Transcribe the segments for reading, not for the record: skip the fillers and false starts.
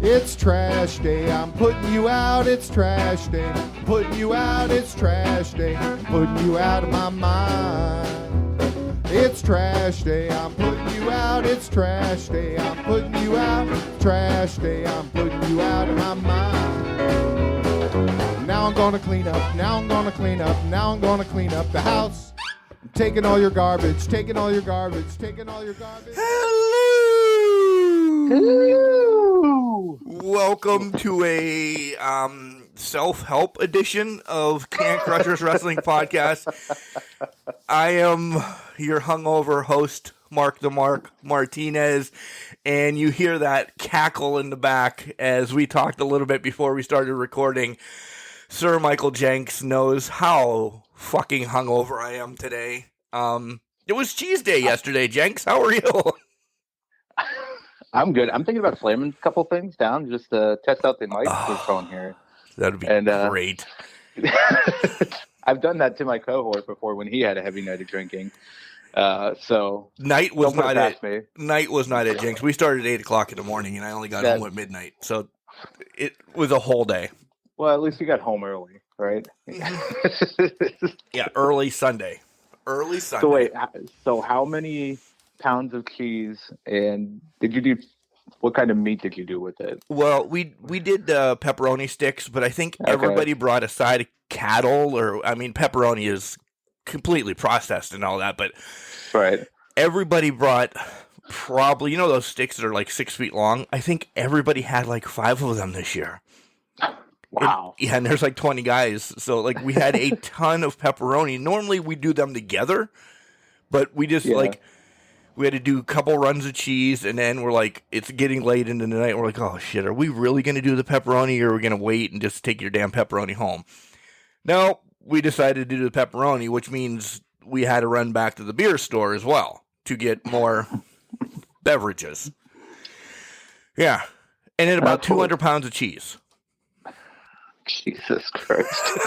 It's trash day, I'm putting you out, it's trash day. Putting you out, it's trash day. Putting you out of my mind. It's trash day, I'm putting you out, it's trash day. I'm putting you out, trash day. I'm putting you out of my mind. Now I'm gonna clean up, now I'm gonna clean up, now I'm gonna clean up the house. I'm taking all your garbage, taking all your garbage, taking all your garbage. Hello! Welcome to a self-help edition of Can Crushers Wrestling Podcast. I am your hungover host, Mark the Mark Martinez, and you hear that cackle in the back as we talked a little bit before we started recording. Sir Michael Jenks knows how fucking hungover I am today. It was cheese day yesterday, Jenks. How are you? I'm good. I'm thinking about slamming a couple things down just to test out the microphone here. That'd be great. I've done that to my cohort before when he had a heavy night of drinking. So night was not it, Jenks. We started at 8 o'clock in the morning, and I only got home at midnight. So it was a whole day. Well, at least you got home early, right? Yeah, early Sunday. So wait, so how many pounds of cheese and what kind of meat did you do with it? Well, we did pepperoni sticks, but I think everybody brought a side of cattle, pepperoni is completely processed and all that, but right. Everybody brought probably, those sticks that are like 6 feet long. I think everybody had like 5 of them this year. Wow. And there's like 20 guys. So like we had a ton of pepperoni. Normally we do them together, but we just we had to do a couple runs of cheese, and then we're like, it's getting late into the night. We're like, oh, shit, are we really going to do the pepperoni, or are we going to wait and just take your damn pepperoni home? No, we decided to do the pepperoni, which means we had to run back to the beer store as well to get more beverages. Yeah. And then about 200 pounds of cheese. Jesus Christ.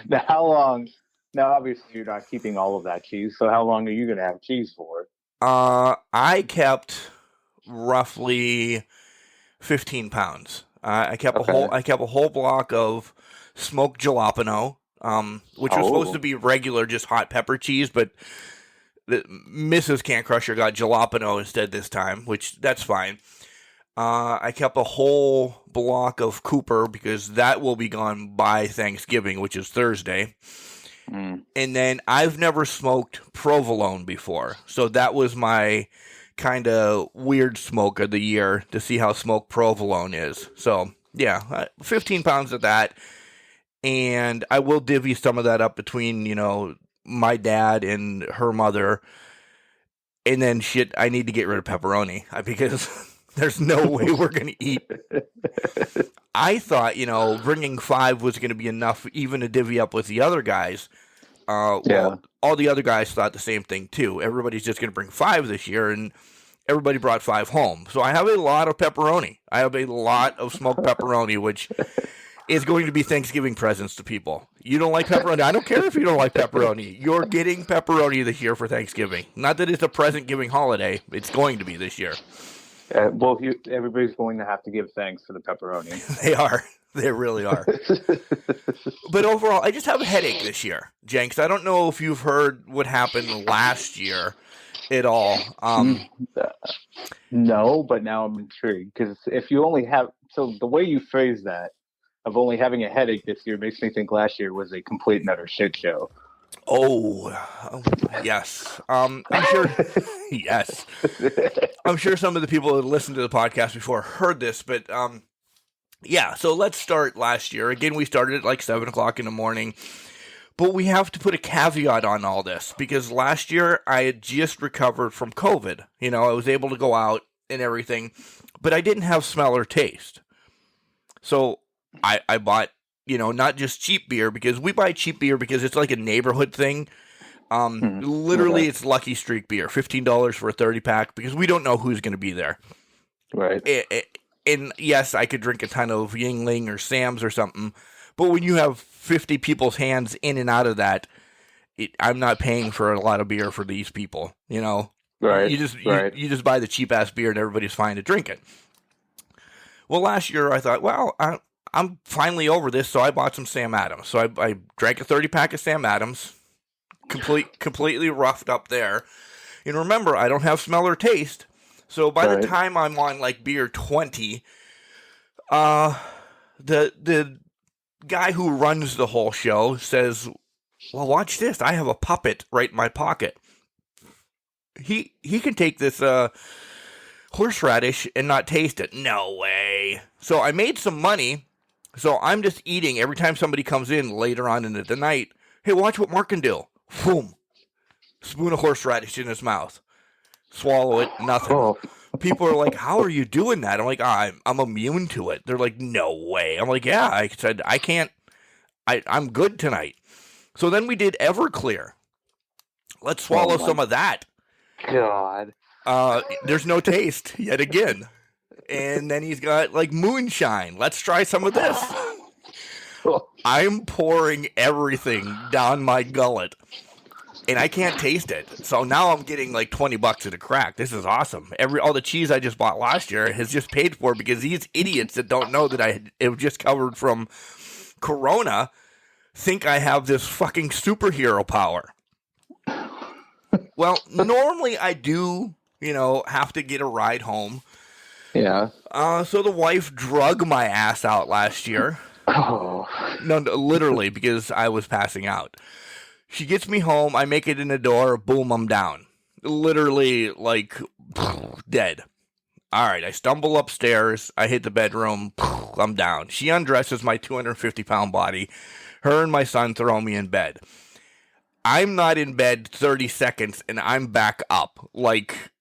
Now, how long... Now, obviously, you're not keeping all of that cheese, so how long are you going to have cheese for? I kept roughly 15 pounds. I kept a whole block of smoked jalapeno, which was supposed to be regular, just hot pepper cheese, but Mrs. Can Crusher got jalapeno instead this time, which that's fine. I kept a whole block of Cooper because that will be gone by Thanksgiving, which is Thursday. And then I've never smoked provolone before, so that was my kind of weird smoke of the year to see how smoked provolone is. So yeah, 15 pounds of that, and I will divvy some of that up between my dad and her mother. And then I need to get rid of pepperoni because there's no way we're gonna eat. I thought, bringing 5 was going to be enough even to divvy up with the other guys. Well, all the other guys thought the same thing, too. Everybody's just going to bring 5 this year, and everybody brought 5 home. So I have a lot of pepperoni. I have a lot of smoked pepperoni, which is going to be Thanksgiving presents to people. You don't like pepperoni? I don't care if you don't like pepperoni. You're getting pepperoni this year for Thanksgiving. Not that it's a present-giving holiday. It's going to be this year. Everybody's going to have to give thanks for the pepperoni. They are. They really are. But overall, I just have a headache this year, Jenks. I don't know if you've heard what happened last year at all. No, but now I'm intrigued. Because if you only have... So the way you phrase that, of only having a headache this year, makes me think last year was a complete and utter shit show. Oh, yes. I'm sure. Yes. I'm sure some of the people that listened to the podcast before heard this, but yeah. So let's start last year. Again, we started at like 7 o'clock in the morning, but we have to put a caveat on all this because last year I had just recovered from COVID. I was able to go out and everything, but I didn't have smell or taste. So I bought, not just cheap beer, because we buy cheap beer because it's like a neighborhood thing. Literally, it's Lucky Streak beer, $15 for a 30-pack, because we don't know who's going to be there. Right. And yes, I could drink a ton of Yingling or Sam's or something, but when you have 50 people's hands in and out of that, I'm not paying for a lot of beer for these people, Right. You just buy the cheap-ass beer and everybody's fine to drink it. Well, last year I thought, well, I'm finally over this, so I bought some Sam Adams. So I drank a 30-pack of Sam Adams, completely roughed up there. And remember, I don't have smell or taste, so by the time I'm on like beer 20, the guy who runs the whole show says, well, watch this. I have a puppet right in my pocket. He can take this horseradish and not taste it. No way. So I made some money. So I'm just eating every time somebody comes in later on in the night. Hey, watch what Mark can do. Boom. Spoon of horseradish in his mouth. Swallow it. Nothing. Oh. People are like, how are you doing that? I'm like, I'm immune to it. They're like, no way. I'm like, yeah. I said, I can't. I'm good tonight. So then we did Everclear. Let's swallow some of that. God. There's no taste yet again. And then he's got like moonshine. Let's try some of this. I'm pouring everything down my gullet. And I can't taste it. So now I'm getting like $20 at a crack. This is awesome. All the cheese I just bought last year has just paid for because these idiots that don't know that it was just covered from Corona think I have this fucking superhero power. Well, normally I do, have to get a ride home. Yeah. So the wife drug my ass out last year. Oh. No, literally, because I was passing out. She gets me home, I make it in the door, boom, I'm down. Literally, like, dead. All right, I stumble upstairs, I hit the bedroom, I'm down. She undresses my 250-pound body. Her and my son throw me in bed. I'm not in bed 30 seconds, and I'm back up. Like,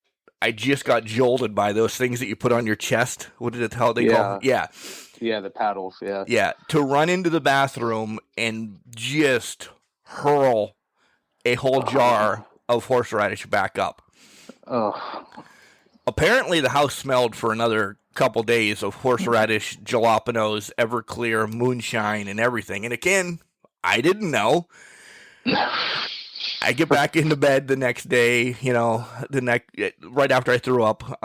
I just got jolted by those things that you put on your chest. What is it, how they call? Yeah. Yeah, the paddles, yeah. Yeah, to run into the bathroom and just hurl a whole jar of horseradish back up. Oh. Apparently, the house smelled for another couple days of horseradish, jalapenos, Everclear, moonshine, and everything. And again, I didn't know. I get back into bed the next day, right after I threw up.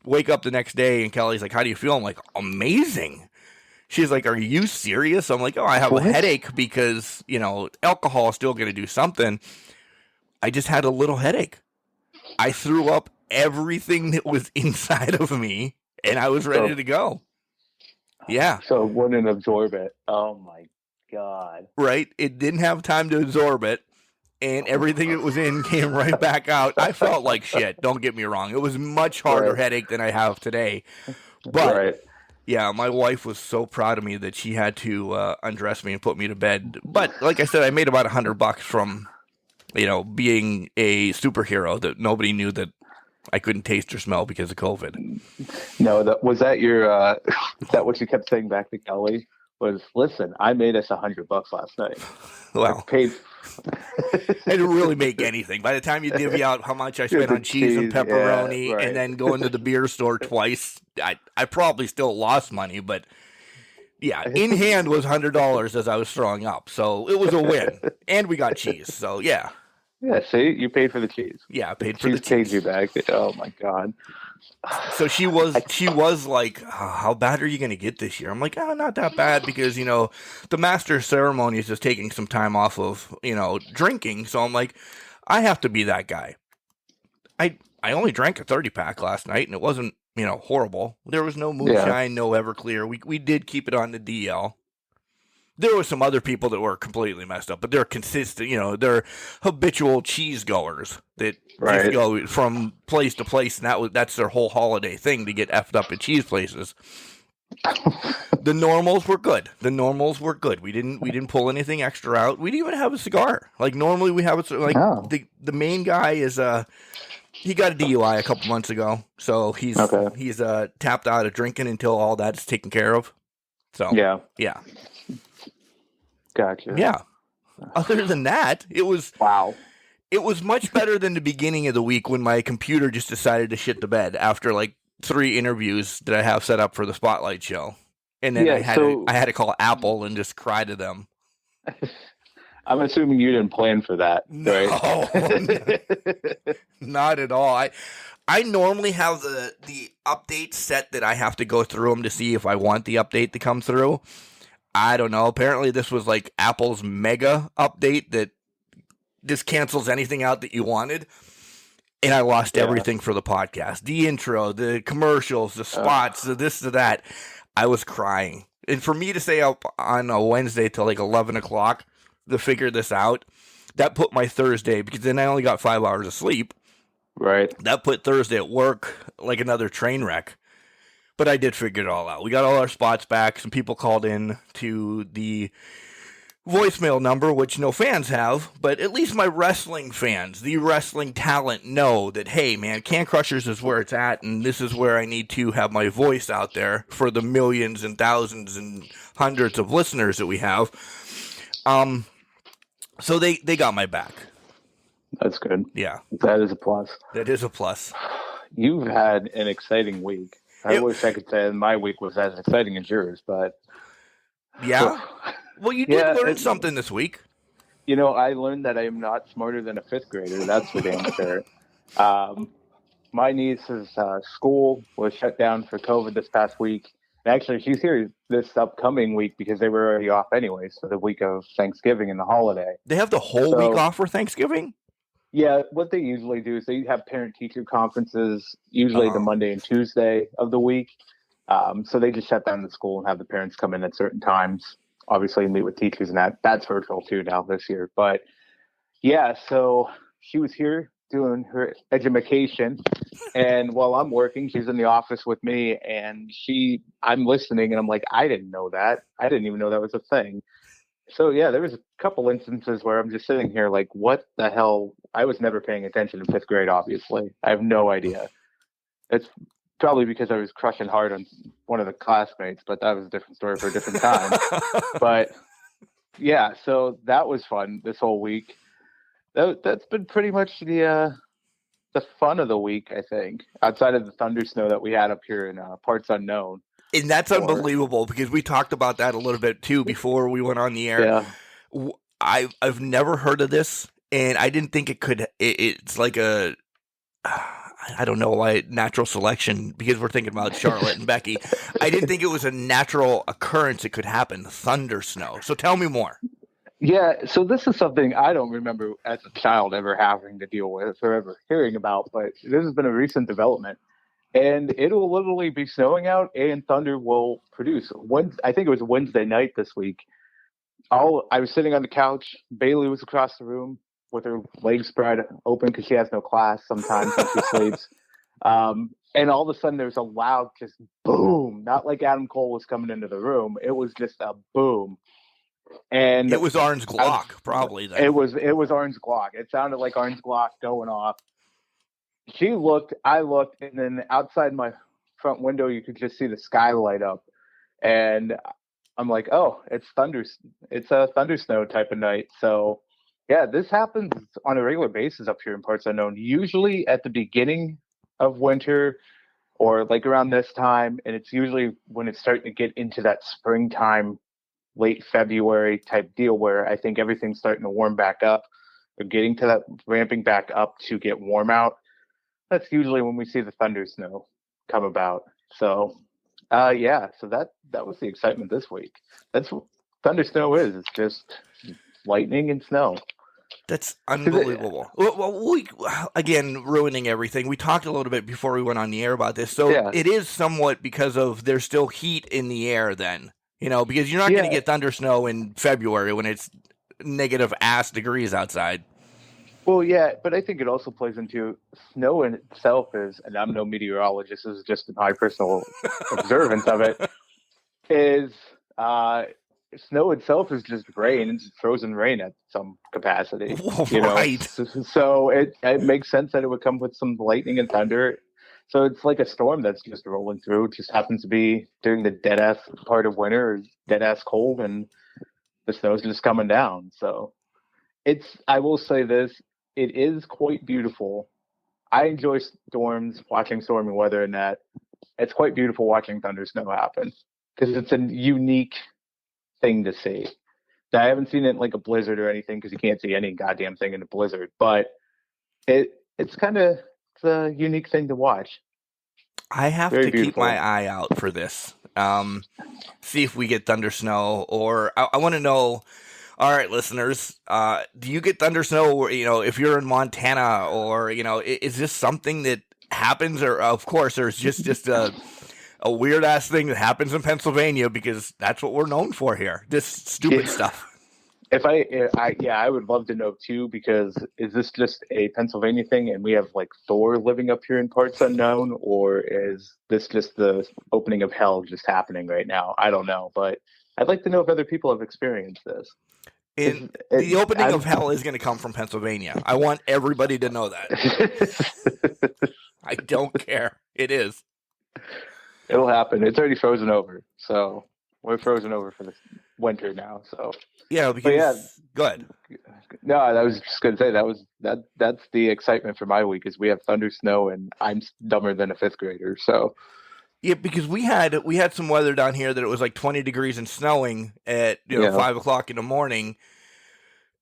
Wake up the next day, and Kelly's like, "How do you feel?" I'm like, "Amazing." She's like, "Are you serious?" I'm like, "Oh, I have a headache because, alcohol is still going to do something." I just had a little headache. I threw up everything that was inside of me, and I was ready to go. Yeah. So it wouldn't absorb it. Oh, my God. Right? It didn't have time to absorb it, and everything that was in came right back out. I felt like shit. Don't get me wrong. It was a much harder headache than I have today. But... yeah, my wife was so proud of me that she had to undress me and put me to bed. But like I said, I made about $100 from, being a superhero that nobody knew that I couldn't taste or smell because of COVID. No, was that your? Is that what you kept saying back to Kelly? Was, listen, I made us $100 last night. Well, I paid. I didn't really make anything. By the time you divvy out how much I spent on cheese and pepperoni, and then going to the beer store twice, I probably still lost money. But yeah, in hand was $100 as I was throwing up, so it was a win, and we got cheese. So yeah. Yeah, see, you paid for the cheese. Yeah, I paid for the cheese. Paid you back. Oh my God. So she was like, how bad are you going to get this year? I'm like, not that bad because, the master ceremony is just taking some time off of, drinking. So I'm like, I have to be that guy. I only drank a 30-pack last night, and it wasn't, horrible. There was no moonshine, no Everclear. We did keep it on the DL. There were some other people that were completely messed up, but they're consistent, they're habitual cheese goers that just go from place to place, and that's their whole holiday thing, to get effed up at cheese places. The normals were good. We didn't pull anything extra out. We didn't even have a cigar. Like normally we have the main guy is he got a DUI a couple months ago, so he's tapped out of drinking until all that's taken care of. So yeah. Gotcha. Yeah. Other than that, it was It was much better than the beginning of the week when my computer just decided to shit the bed after like 3 interviews that I have set up for the Spotlight show, and then I had to call Apple and just cry to them. I'm assuming you didn't plan for that, right? Not at all. I normally have the update set that I have to go through them to see if I want the update to come through. I don't know. Apparently this was like Apple's mega update that just cancels anything out that you wanted. And I lost everything for the podcast. The intro, the commercials, the spots, the this, the that. I was crying. And for me to stay up on a Wednesday till like 11 o'clock to figure this out, that put my Thursday, because then I only got 5 hours of sleep. Right. That put Thursday at work like another train wreck. But I did figure it all out. We got all our spots back. Some people called in to the voicemail number, which no fans have, but at least my wrestling fans, the wrestling talent, know that, hey, man, Can Crushers is where it's at, and this is where I need to have my voice out there for the millions and thousands and hundreds of listeners that we have. So they got my back. That's good. Yeah. That is a plus. That is a plus. You've had an exciting week. I wish I could say my week was as exciting as yours, but... Yeah? Well, you did learn something this week. You know, I learned that I am not smarter than a fifth grader. That's for damn sure. My niece's school was shut down for COVID this past week. And actually, she's here this upcoming week because they were already off anyway. So the week of Thanksgiving and the holiday. They have the whole week off for Thanksgiving? Yeah, what they usually do is they have parent-teacher conferences, usually the Monday and Tuesday of the week. So they just shut down the school and have the parents come in at certain times. Obviously, meet with teachers, and that's virtual too now this year. But yeah, so she was here doing her education, and while I'm working, she's in the office with me, and I'm listening, and I'm like, I didn't know that. I didn't even know that was a thing. So yeah, there was a couple instances where I'm just sitting here like, what the hell? I was never paying attention in fifth grade, obviously. I have no idea. It's probably because I was crushing hard on one of the classmates, but that was a different story for a different time. But yeah, so that was fun this whole week. That's been pretty much the fun of the week, I think, outside of the thunder snow that we had up here in parts unknown. And that's unbelievable because we talked about that a little bit too before we went on the air. Yeah. I've never heard of this, and I didn't think it could. It's like a, I don't know why, natural selection, because we're thinking about Charlotte and Becky. I didn't think it was a natural occurrence it could happen, thunder snow. So tell me more. Yeah, so this is something I don't remember as a child ever having to deal with or ever hearing about, but this has been a recent development. And it will literally be snowing out and thunder will produce. I think it was Wednesday night this week. I was sitting on the couch. Bailey was across the room with her legs spread open because she has no class sometimes when she sleeps. And all of a sudden there's a loud just boom. Not like Adam Cole was coming into the room. It was just a boom. And it was Orange Glock, probably. Then. It was Orange Glock. It sounded like Orange Glock going off. She looked, I looked, and then outside my front window, you could just see the sky light up. And I'm like, oh, it's a thunder snow type of night. So, yeah, this happens on a regular basis up here in parts unknown, usually at the beginning of winter or like around this time. And it's usually when it's starting to get into that springtime, late February type deal where I think everything's starting to warm back up or getting to that ramping back up to get warm out. That's usually when we see the thunder snow come about. So, yeah, so that was the excitement this week. That's what thunder snow is. It's just lightning and snow. That's unbelievable. Well, again, ruining everything. We talked a little bit before we went on the air about this. So It is somewhat because of there's still heat in the air then, because you're not going to get thunder snow in February when it's negative ass degrees outside. Well, yeah, but I think it also plays into snow in itself is, and I'm no meteorologist, this is just my personal observance of it, is snow itself is just rain. It's frozen rain at some capacity. Right. So it makes sense that it would come with some lightning and thunder. So it's like a storm that's just rolling through. It just happens to be during the dead-ass part of winter, or dead-ass cold, and the snow's just coming down. So I will say this, it is quite beautiful. I enjoy storms, watching stormy weather, and that it's quite beautiful watching thunder snow happen because it's a unique thing to see. I haven't seen it in like a blizzard or anything because you can't see any goddamn thing in a blizzard. But it's a unique thing to watch. I have Very to beautiful. keep my eye out for this. See if we get thunder snow, or I want to know. All right, listeners, do you get thunder snow? If you're in Montana, or is this something that happens? Or of course, there's just a weird ass thing that happens in Pennsylvania because that's what we're known for here. This stupid stuff. I would love to know too, because is this just a Pennsylvania thing and we have like Thor living up here in parts unknown, or is this just the opening of hell just happening right now? I don't know, but I'd like to know if other people have experienced this. The opening of hell is going to come from Pennsylvania. I want everybody to know that. I don't care. It is. It'll happen. It's already frozen over, so we're frozen over for this winter now. So yeah, good. No, I was just going to say that's the excitement for my week is we have thunder, snow, and I'm dumber than a fifth grader. So yeah, because we had some weather down here that it was like 20 degrees and snowing at 5 o'clock in the morning,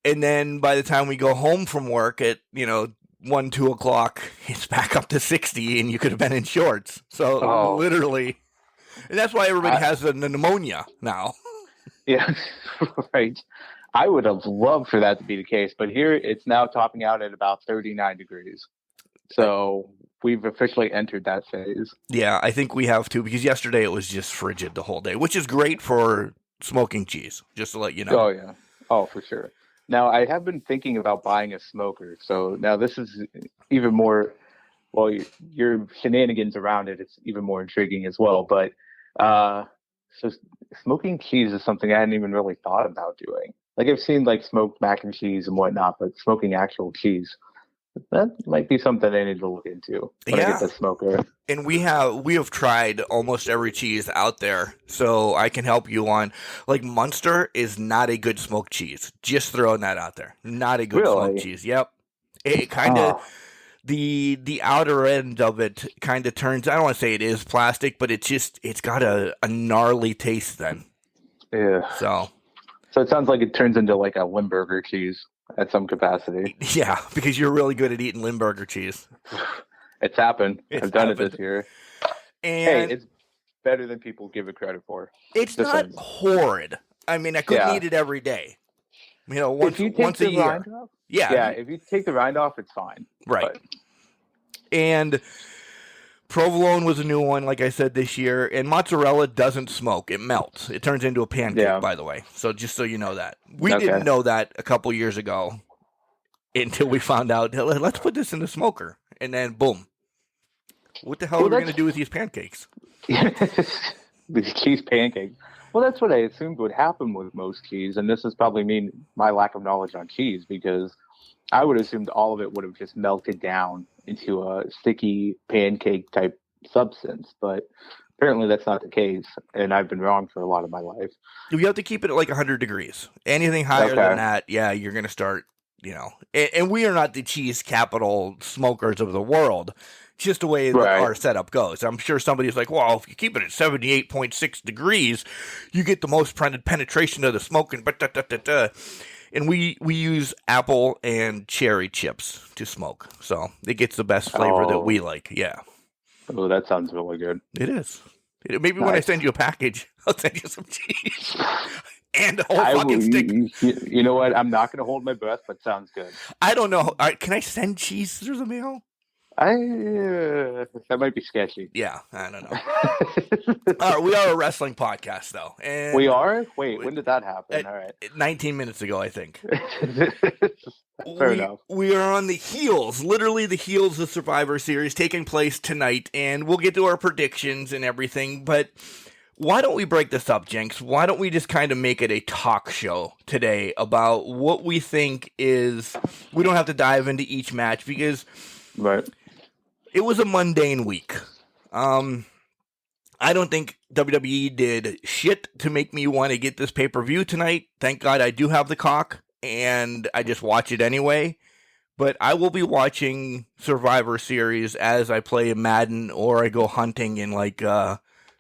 and then by the time we go home from work at 1, 2 o'clock, it's back up to 60, and you could have been in shorts. So literally, and that's why everybody has the pneumonia now. Yeah, right. I would have loved for that to be the case, but here it's now topping out at about 39 degrees. So we've officially entered that phase. Yeah, I think we have too, because yesterday it was just frigid the whole day, which is great for smoking cheese, just to let you know. Oh, yeah. Oh, for sure. Now, I have been thinking about buying a smoker. So now this is even more, well, your shenanigans around it, it's even more intriguing as well. But so smoking cheese is something I hadn't even really thought about doing. Like I've seen like smoked mac and cheese and whatnot, but smoking actual cheese, that might be something I need to look into when I get the smoker. And we have tried almost every cheese out there, so I can help you on. Like Munster is not a good smoked cheese. Just throwing that out there. Not a good smoked cheese. Yep. It kind of the outer end of it kind of turns. I don't want to say it is plastic, but it's got a gnarly taste then. Yeah. So it sounds like it turns into like a Limburger cheese at some capacity. Yeah, because you're really good at eating Limburger cheese. It's happened. I've done it this year. And it's better than people give it credit for. It's not horrid. I mean, I couldn't eat it every day. Once a year. Yeah, if you take the rind off, it's fine. Right. But. And provolone was a new one, like I said, this year. And mozzarella doesn't smoke. It melts. It turns into a pancake, by the way. So just so you know that. We didn't know that a couple years ago until we found out, let's put this in the smoker. And then, boom. What the hell are we going to do with these pancakes? These cheese pancakes. Well, that's what I assumed would happen with most cheese. And this is probably my lack of knowledge on cheese, because I would have assumed all of it would have just melted down into a sticky pancake type substance, but apparently that's not the case, and I've been wrong for a lot of my life. You have to keep it at like 100 degrees. Anything higher than that, you're going to start, and we are not the cheese capital smokers of the world. It's just the way that our setup goes. I'm sure somebody's like, well, if you keep it at 78.6 degrees, you get the most penetration of the smoking, and we use apple and cherry chips to smoke, so it gets the best flavor that we like. Yeah. Oh, that sounds really good. It is. Maybe when I send you a package, I'll send you some cheese and a whole fucking stick. You know what? I'm not going to hold my breath, but sounds good. I don't know. Can I send cheese through the mail? That might be sketchy. Yeah, I don't know. We are a wrestling podcast, though. And we are? Wait, when did that happen? All right. 19 minutes ago, I think. Fair enough. We are on the heels, literally the heels of Survivor Series taking place tonight, and we'll get to our predictions and everything, but why don't we break this up, Jenks? Why don't we just kind of make it a talk show today about what we think is... We don't have to dive into each match, because... Right. It was a mundane week. I don't think WWE did shit to make me want to get this pay-per-view tonight. Thank God I do have the cock, and I just watch it anyway. But I will be watching Survivor Series as I play Madden or I go hunting in like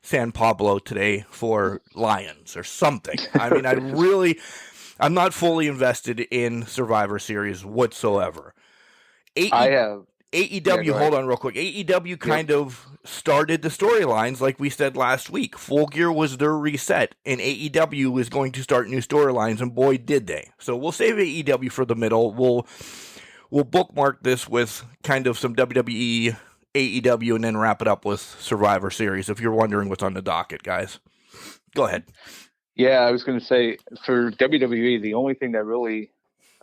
San Pablo today for lions or something. I mean, I'm not fully invested in Survivor Series whatsoever. I have. AEW, hold on real quick. AEW kind of started the storylines like we said last week. Full Gear was their reset, and AEW was going to start new storylines, and boy, did they. So we'll save AEW for the middle. We'll bookmark this with kind of some WWE, AEW, and then wrap it up with Survivor Series, if you're wondering what's on the docket, guys. Go ahead. Yeah, I was going to say, for WWE, the only thing that really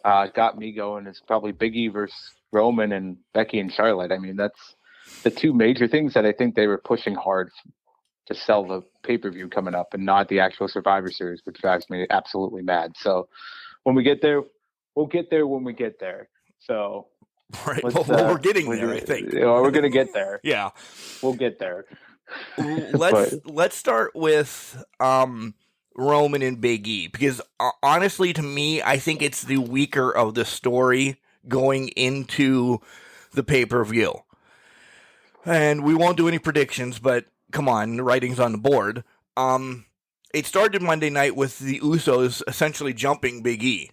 got me going is probably Big E versus Roman and Becky and Charlotte. I mean, that's the two major things that I think they were pushing hard to sell the pay-per-view coming up, and not the actual Survivor Series, which drives me absolutely mad. So when we get there, we'll get there when we get there. So right, we're getting there, I think. We're going to get there. Yeah. We'll get there. Let's start with Roman and Big E, because honestly, to me, I think it's the weaker of the story going into the pay-per-view. And we won't do any predictions, but come on, the writing's on the board. It started Monday night with the Usos essentially jumping Big E.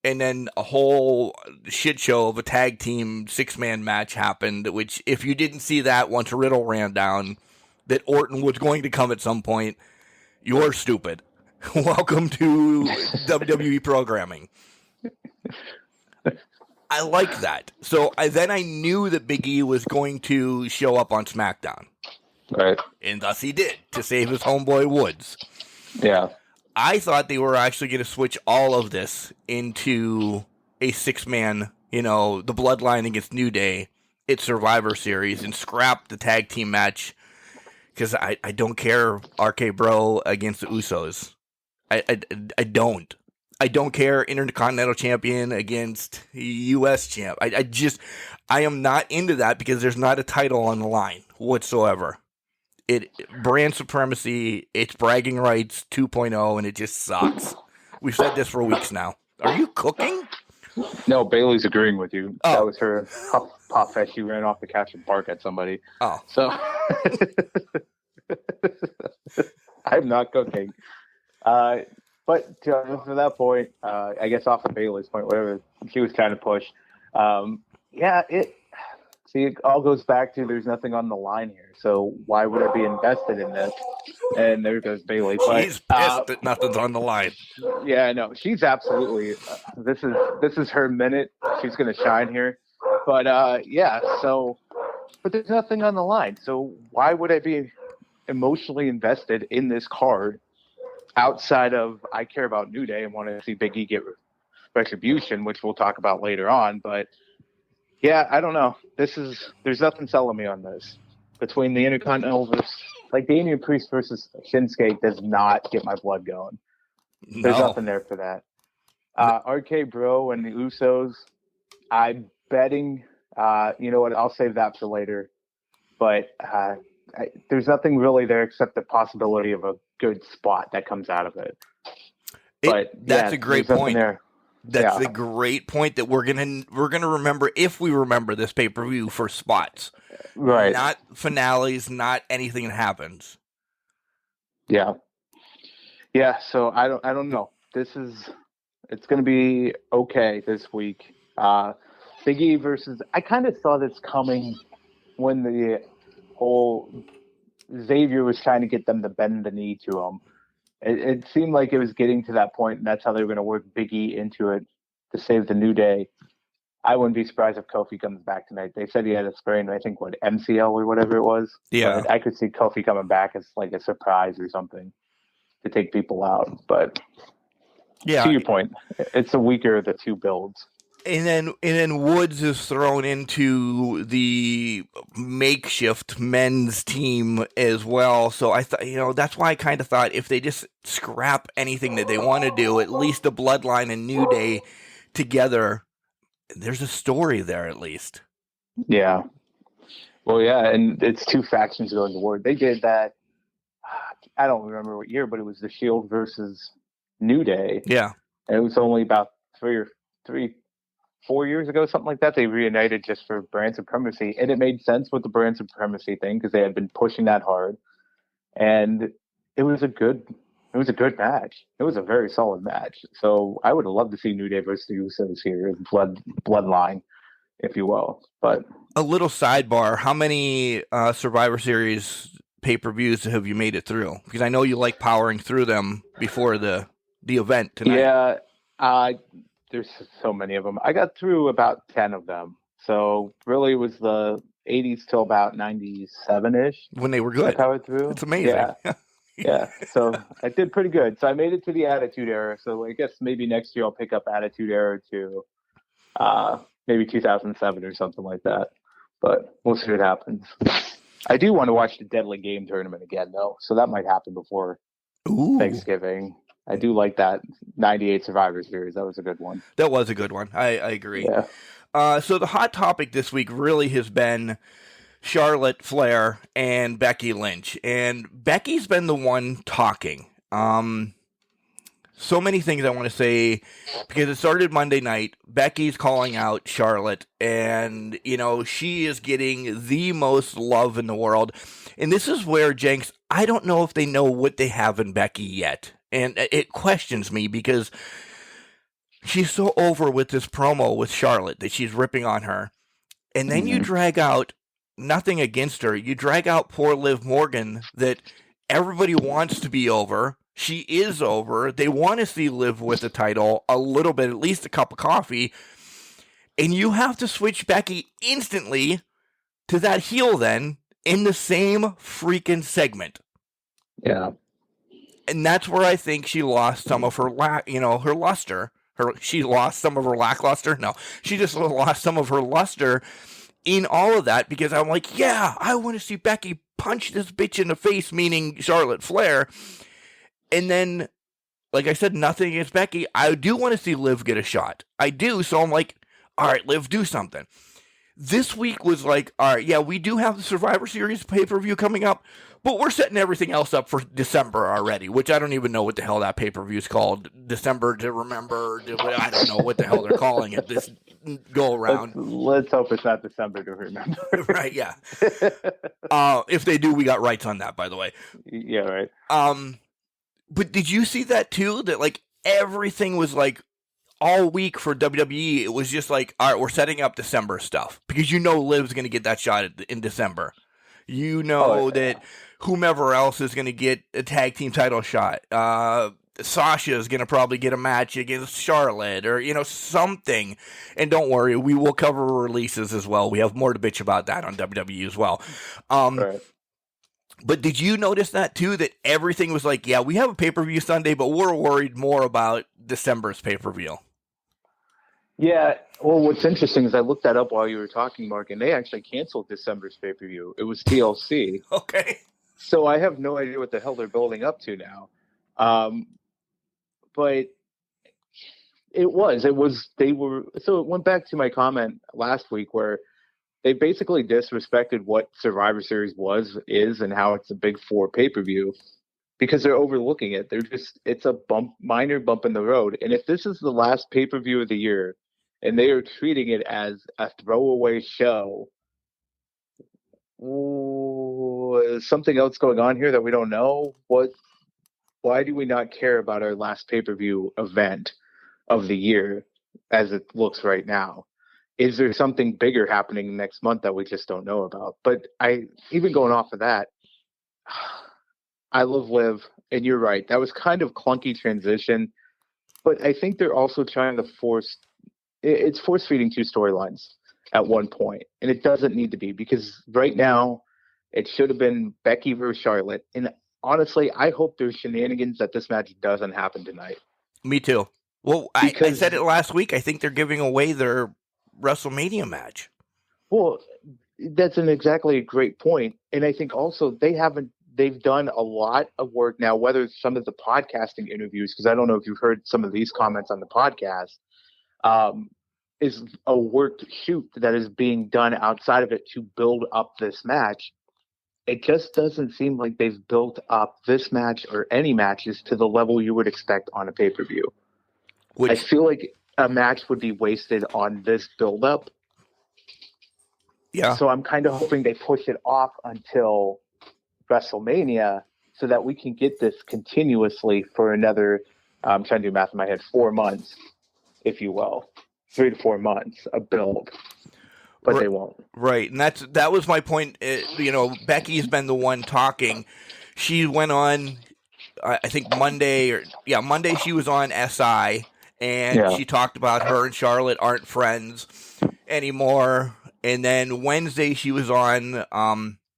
And then a whole shit show of a tag team 6-man match happened, which if you didn't see that once Riddle ran down that Orton was going to come at some point, you're stupid. Welcome to WWE programming. I like that. So then I knew that Big E was going to show up on SmackDown. Right. And thus he did, to save his homeboy Woods. Yeah. I thought they were actually going to switch all of this into a 6-man, the Bloodline against New Day, it's Survivor Series, and scrap the tag team match, because I don't care RK Bro against the Usos. I don't. I don't care Intercontinental Champion against U.S. Champ. I am not into that because there's not a title on the line whatsoever. Brand supremacy, it's bragging rights 2.0, and it just sucks. We've said this for weeks now. Are you cooking? No, Bailey's agreeing with you. Oh. That was her pop fest. She ran off the couch and barked at somebody. Oh. So I'm not cooking. But to that point, I guess off of Bailey's point, whatever she was trying to push, it all goes back to there's nothing on the line here. So why would I be invested in this? And there goes Bailey. She's pissed that nothing's on the line. Yeah, I know. She's absolutely. This is her minute. She's going to shine here. But but there's nothing on the line. So why would I be emotionally invested in this card? Outside of, I care about New Day and want to see Big E get retribution, which we'll talk about later on. But yeah, I don't know. There's nothing selling me on this. Between the Intercontinental versus, like, Damian Priest versus Shinsuke does not get my blood going. No. There's nothing there for that. RK Bro and the Usos, I'm betting, you know what, I'll save that for later. But there's nothing really there except the possibility of a good spot that comes out of it. That's a great point. That's a great point that we're gonna remember if we remember this pay-per-view for spots, right? Not finales, not anything that happens. Yeah. So I don't know. It's gonna be okay this week. Big E versus. I kind of saw this coming when the whole Xavier was trying to get them to bend the knee to him. It seemed like it was getting to that point, and that's how they were going to work Big E into it to save the New Day. I wouldn't be surprised if Kofi comes back tonight. They said he had a sprain, I think, MCL or whatever it was. Yeah. But I could see Kofi coming back as like a surprise or something to take people out. But yeah, to your point, it's the weaker of the two builds. And then Woods is thrown into the makeshift men's team as well. So I thought, that's why I kind of thought if they just scrap anything that they want to do, at least the Bloodline and New Day together, there's a story there at least. Yeah. Well, yeah, and it's two factions going to war. They did that. I don't remember what year, but it was the Shield versus New Day. Yeah. And it was only about 4 years ago, something like that. They reunited just for brand supremacy, and it made sense with the brand supremacy thing because they had been pushing that hard, and it was a good It was a good match. It was a very solid match. So I would have loved to see New Day versus the Usos here, bloodline, if you will. But a little sidebar: how many Survivor Series pay-per-views have you made it through? Because I know you like powering through them before the event tonight. Yeah, there's so many of them. I got through about 10 of them. So really, it was the 80s till about 97-ish when they were good. I powered through. It's amazing. Yeah. So I did pretty good. So I made it to the Attitude Era. So I guess maybe next year I'll pick up Attitude Era to maybe 2007 or something like that. But we'll see what happens. I do want to watch the Deadly Game tournament again, though. So that might happen before Thanksgiving. I do like that 98 Survivor Series. That was a good one. That was a good one. I agree. Yeah. So the hot topic this week really has been Charlotte Flair and Becky Lynch. And Becky's been the one talking. So many things I want to say because it started Monday night. Becky's calling out Charlotte, and she is getting the most love in the world. And this is where, Jenks, I don't know if they know what they have in Becky yet. And it questions me because she's so over with this promo with Charlotte that she's ripping on her. And then you drag out, nothing against her, you drag out poor Liv Morgan that everybody wants to be over. She is over. They want to see Liv with the title a little bit, at least a cup of coffee. And you have to switch Becky instantly to that heel then in the same freaking segment. Yeah. And that's where I think she lost some of her, her luster. She lost some of her lackluster. No, she just lost some of her luster in all of that because I'm like, yeah, I want to see Becky punch this bitch in the face, meaning Charlotte Flair. And then, like I said, nothing against Becky. I do want to see Liv get a shot. I do. So I'm like, all right, Liv, do something. This week was like, all right, yeah, we do have the Survivor Series pay-per-view coming up, but we're setting everything else up for December already, which I don't even know what the hell that pay-per-view is called. December to Remember. I don't know what the hell they're calling it this go-around. Let's hope it's not December to Remember. Right, yeah. If they do, we got rights on that, by the way. Yeah, right. But did you see that, too? That, like, everything was, like, all week for WWE, it was just like, all right, we're setting up December stuff because Liv's going to get that shot in December. That whomever else is going to get a tag team title shot. Sasha is going to probably get a match against Charlotte or, something. And don't worry, we will cover releases as well. We have more to bitch about that on WWE as well. Right. But did you notice that too, that everything was like, yeah, we have a pay-per-view Sunday, but we're worried more about December's pay-per-view? Yeah, well, what's interesting is I looked that up while you were talking, Mark, and they actually canceled December's pay-per-view. It was TLC. Okay. So I have no idea what the hell they're building up to now. But it went back to my comment last week where they basically disrespected what Survivor Series is, and how it's a big four pay-per-view because they're overlooking it. It's a minor bump in the road. And if this is the last pay-per-view of the year and they are treating it as a throwaway show, is something else going on here that we don't know? Why do we not care about our last pay-per-view event of the year as it looks right now? Is there something bigger happening next month that we just don't know about? But even going off of that, I love Liv, and you're right. That was kind of clunky transition, but I think they're also trying to it's force feeding two storylines at one point, and it doesn't need to be because right now it should have been Becky versus Charlotte. And honestly, I hope there's shenanigans that this match doesn't happen tonight. Me too. Well, I said it last week. I think they're giving away their WrestleMania match. Well, that's exactly a great point. And I think also they've done a lot of work now, whether it's some of the podcasting interviews, because I don't know if you've heard some of these comments on the podcast, is a worked shoot that is being done outside of it to build up this match. It just doesn't seem like they've built up this match or any matches to the level you would expect on a pay-per-view. I feel like a match would be wasted on this build-up. Yeah. So I'm kind of hoping they push it off until WrestleMania so that we can get this continuously for another, I'm trying to do math in my head, 4 months, if you will, 3 to 4 months, a build. But they won't. Right, and that was my point. Becky's been the one talking. She went on, I think Monday she was on SI, and she talked about her and Charlotte aren't friends anymore. And then Wednesday she was on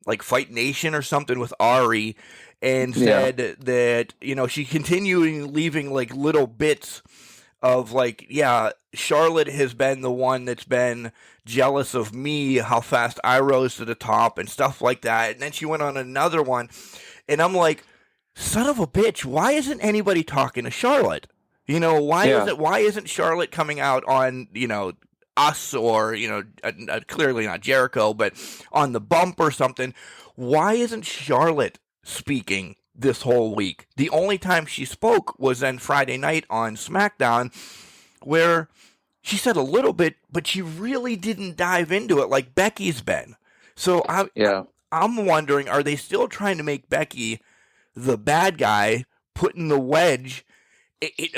like Fight Nation or something with Ari, and said that she continuing leaving like little bits of like, Charlotte has been the one that's been jealous of me, how fast I rose to the top and stuff like that. And then she went on another one, and I'm like, son of a bitch, why isn't anybody talking to Charlotte? Why isn't Charlotte coming out on, us or, clearly not Jericho, but on the bump or something? Why isn't Charlotte speaking this whole week? The only time she spoke was then Friday night on SmackDown, where she said a little bit, but she really didn't dive into it like Becky's been. So I'm wondering, are they still trying to make Becky the bad guy, putting the wedge?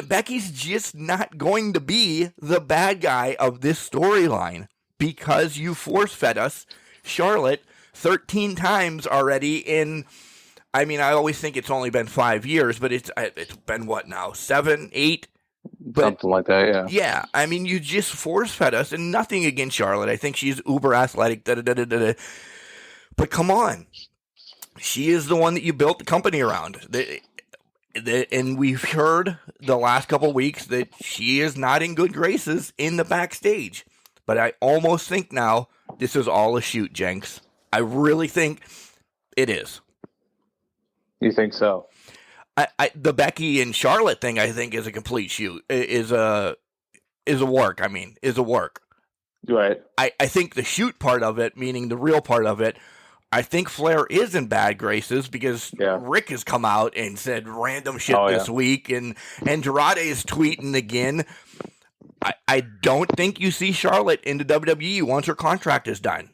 Becky's just not going to be the bad guy of this storyline because you force-fed us Charlotte 13 times already in, I always think it's only been 5 years, but it's been what now, 7, 8? Something like that, yeah. Yeah, you just force-fed us, and nothing against Charlotte. I think she's uber athletic, but come on. She is the one that you built the company around. And we've heard the last couple of weeks that she is not in good graces in the backstage. But I almost think now this is all a shoot, Jenks. I really think it is. You think so? The Becky and Charlotte thing, I think, is a complete shoot. Is a work. Is a work. Right. I think the shoot part of it, meaning the real part of it, I think Flair is in bad graces because Rick has come out and said random shit this week, and Andrade is tweeting again. I don't think you see Charlotte in the WWE once her contract is done.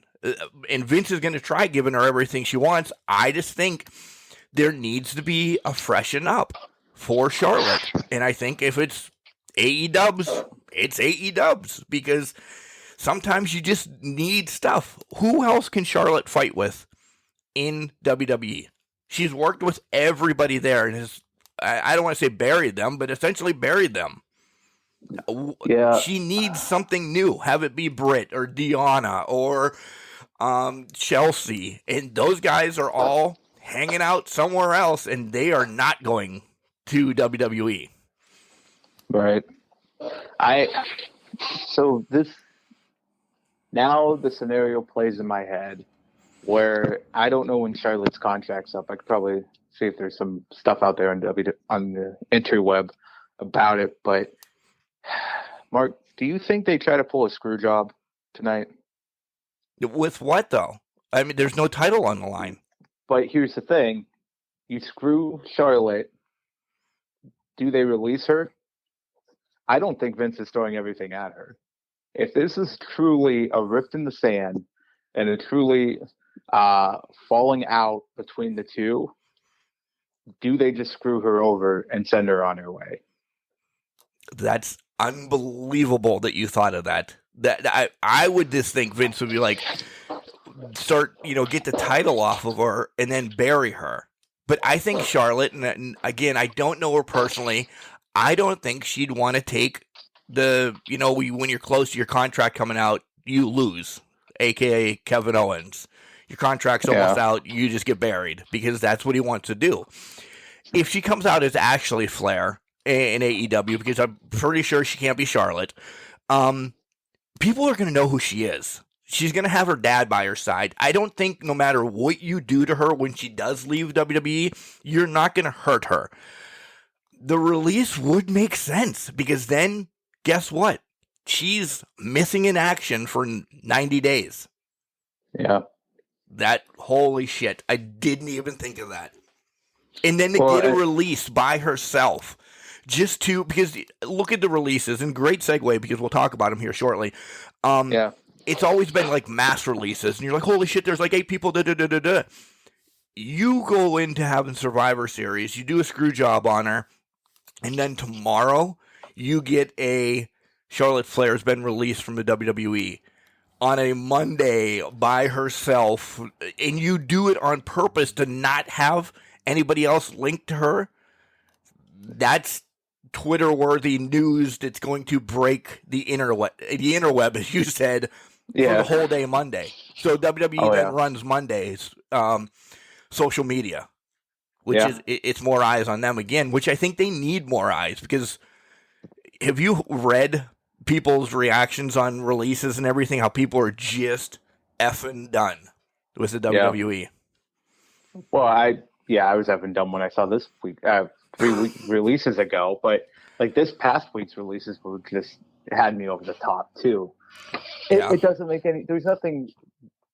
And Vince is going to try giving her everything she wants. I just think there needs to be a freshen up for Charlotte. And I think if it's AE-dubs, it's AE-dubs because sometimes you just need stuff. Who else can Charlotte fight with in WWE? She's worked with everybody there and has, I don't want to say buried them, but essentially buried them. Yeah. She needs something new. Have it be Britt or Deanna or Chelsea. And those guys are all hanging out somewhere else, and they are not going to WWE. Right. So now the scenario plays in my head where I don't know when Charlotte's contract's up. I could probably see if there's some stuff out there on the interweb about it. But Mark, do you think they try to pull a screw job tonight? With what though? There's no title on the line. But here's the thing: you screw Charlotte. Do they release her? I don't think Vince is throwing everything at her. If this is truly a rift in the sand and a truly falling out between the two, do they just screw her over and send her on her way? That's unbelievable that you thought of that. I would just think Vince would be like, get the title off of her and then bury her. But I think Charlotte, and again, I don't know her personally, I don't think she'd want to take when you're close to your contract coming out, you lose, a.k.a. Kevin Owens. Your contract's almost out, you just get buried, because that's what he wants to do. If she comes out as Ashley Flair in AEW, because I'm pretty sure she can't be Charlotte, people are going to know who she is. She's going to have her dad by her side. I don't think no matter what you do to her when she does leave WWE, you're not going to hurt her. The release would make sense, because then, guess what? She's missing in action for 90 days. Yeah. Holy shit. I didn't even think of that. And then to get a release by herself. Because look at the releases, and great segue, because we'll talk about them here shortly. It's always been like mass releases, and you're like, holy shit, there's like 8 people, you go into having Survivor Series, you do a screw job on her, and then tomorrow you get a Charlotte Flair has been released from the WWE on a Monday by herself, and you do it on purpose to not have anybody else linked to her. That's Twitter-worthy news that's going to break the interweb, as you said, for the whole day Monday. So WWE then runs Mondays social media, which is it's more eyes on them again, which I think they need more eyes, because have you read people's reactions on releases and everything, how people are just effing done with the WWE? Well, I was effing done when I saw this week, 3 week releases ago, but like this past week's releases were just had me over the top too. It doesn't make any. There's nothing.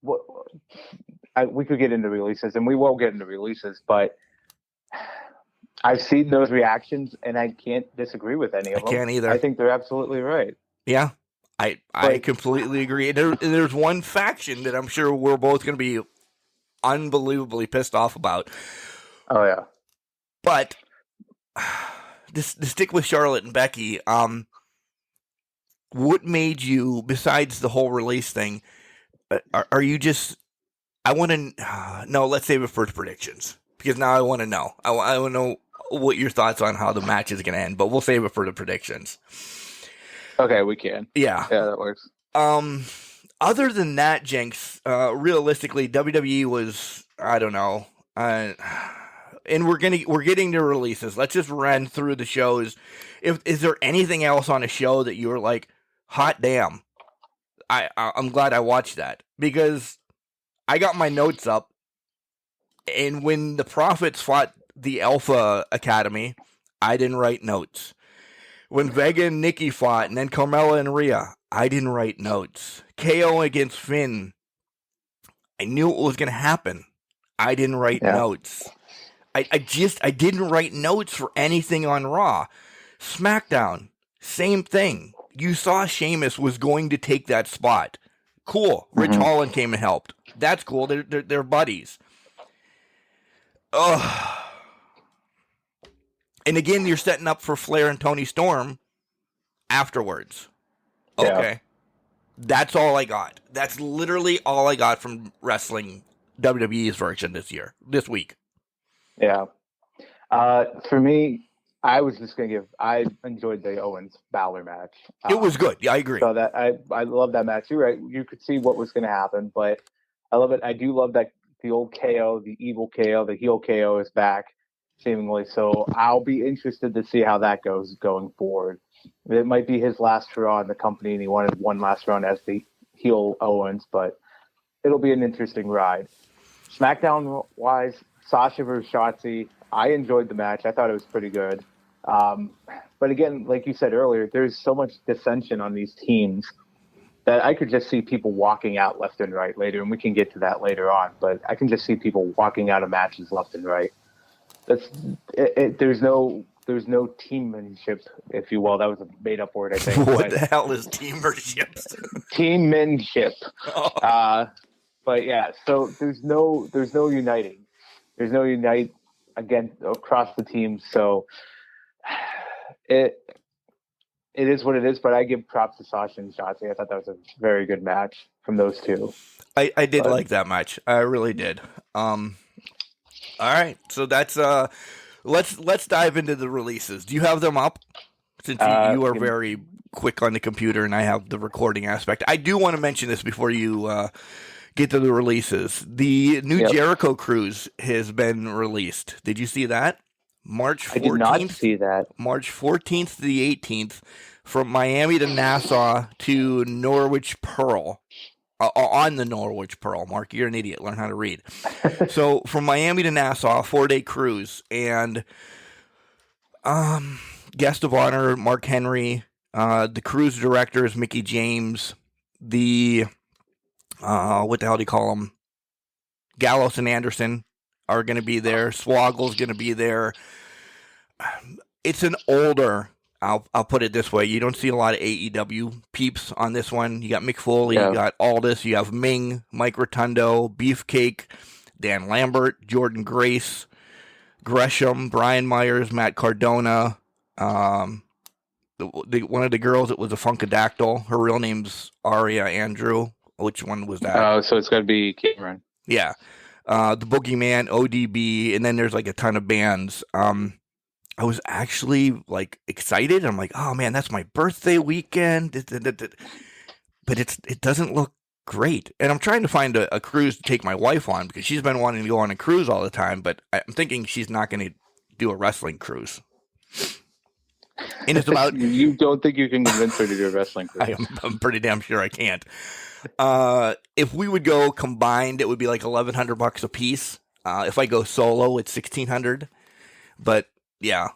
We could get into releases, and we will get into releases, but I've seen those reactions, and I can't disagree with any of them. I can't either. I think they're absolutely right. Yeah, I completely agree. There's one faction that I'm sure we're both going to be unbelievably pissed off about. Oh yeah, but to stick with Charlotte and Becky, what made you, besides the whole release thing, are you just? I want to no. Let's save it for predictions, because now I want to know. I want to know what your thoughts on how the match is going to end, but we'll save it for the predictions. Okay, we can. Yeah, that works. Other than that, Jenks, realistically, WWE was, I don't know, and we're getting to releases. Let's just run through the shows. Is there anything else on a show that you were like, hot damn, I'm glad I watched that, because I got my notes up, and when the Profits fought the Alpha Academy, I didn't write notes. When Vega and Nikki fought, and then Carmella and Rhea, I didn't write notes. KO against Finn, I knew it was going to happen. I didn't write notes. I didn't write notes for anything on Raw. SmackDown, same thing. You saw Sheamus was going to take that spot. Cool. Rich Holland came and helped. That's cool. They're buddies. Ugh. And again, you're setting up for Flair and Toni Storm afterwards. Okay. Yeah. That's all I got. That's literally all I got from wrestling WWE's version this week. Yeah. For me, I was just going to I enjoyed the Owens-Balor match. It was good. Yeah, I agree. So that I love that match. You're right. You could see what was going to happen, but I love it. I do love that the old KO, the evil KO, the heel KO is back, seemingly. So I'll be interested to see how that goes going forward. It might be his last hurrah in the company, and he wanted one last run as the heel Owens, but it'll be an interesting ride. SmackDown-wise, Sasha versus Shotzi, I enjoyed the match. I thought it was pretty good. But again, like you said earlier, there's so much dissension on these teams that I could just see people walking out left and right later, and we can get to that later on, but I can just see people walking out of matches left and right. There's no teammanship, if you will. That was a made-up word, I think. What the hell is teammanship? Teammanship. Oh. But yeah, so there's no uniting. There's no unite again across the team. So it is what it is. But I give props to Sasha and Shotzi. I thought that was a very good match from those two. I did like that match. I really did. All right, so that's let's dive into the releases. Do you have them up? Since you are very quick on the computer, and I have the recording aspect. I do want to mention this before you get to the releases. The new Jericho Cruise has been released. Did you see that? March 14th. I did not see that. March 14th to the 18th, from Miami to Nassau to Norwich Pearl. On the Norwich Pearl, Mark, you're an idiot. Learn how to read. So from Miami to Nassau, 4-day cruise, and guest of honor Mark Henry. The cruise director is Mickey James. The what the hell do you call them? Gallows and Anderson are going to be there. Swoggle's going to be there. It's an older. I'll put it this way. You don't see a lot of AEW peeps on this one. You got Mick Foley, you got Aldis, you have Ming, Mike Rotundo, Beefcake, Dan Lambert, Jordan Grace, Gresham, Brian Myers, Matt Cardona. One of the girls that was a Funkadactyl. Her real name's Aria Andrew. Which one was that? Oh, so it's got to be Cameron. Yeah. The Boogeyman, ODB, and then there's like a ton of bands. I was actually like excited. I'm like, oh man, that's my birthday weekend. But it doesn't look great. And I'm trying to find a cruise to take my wife on because she's been wanting to go on a cruise all the time. But I'm thinking she's not going to do a wrestling cruise. And it's about. You don't think you can convince her to do a wrestling cruise? I'm pretty damn sure I can't. If we would go combined, it would be like $1,100 a piece. If I go solo, it's $1,600. But yeah,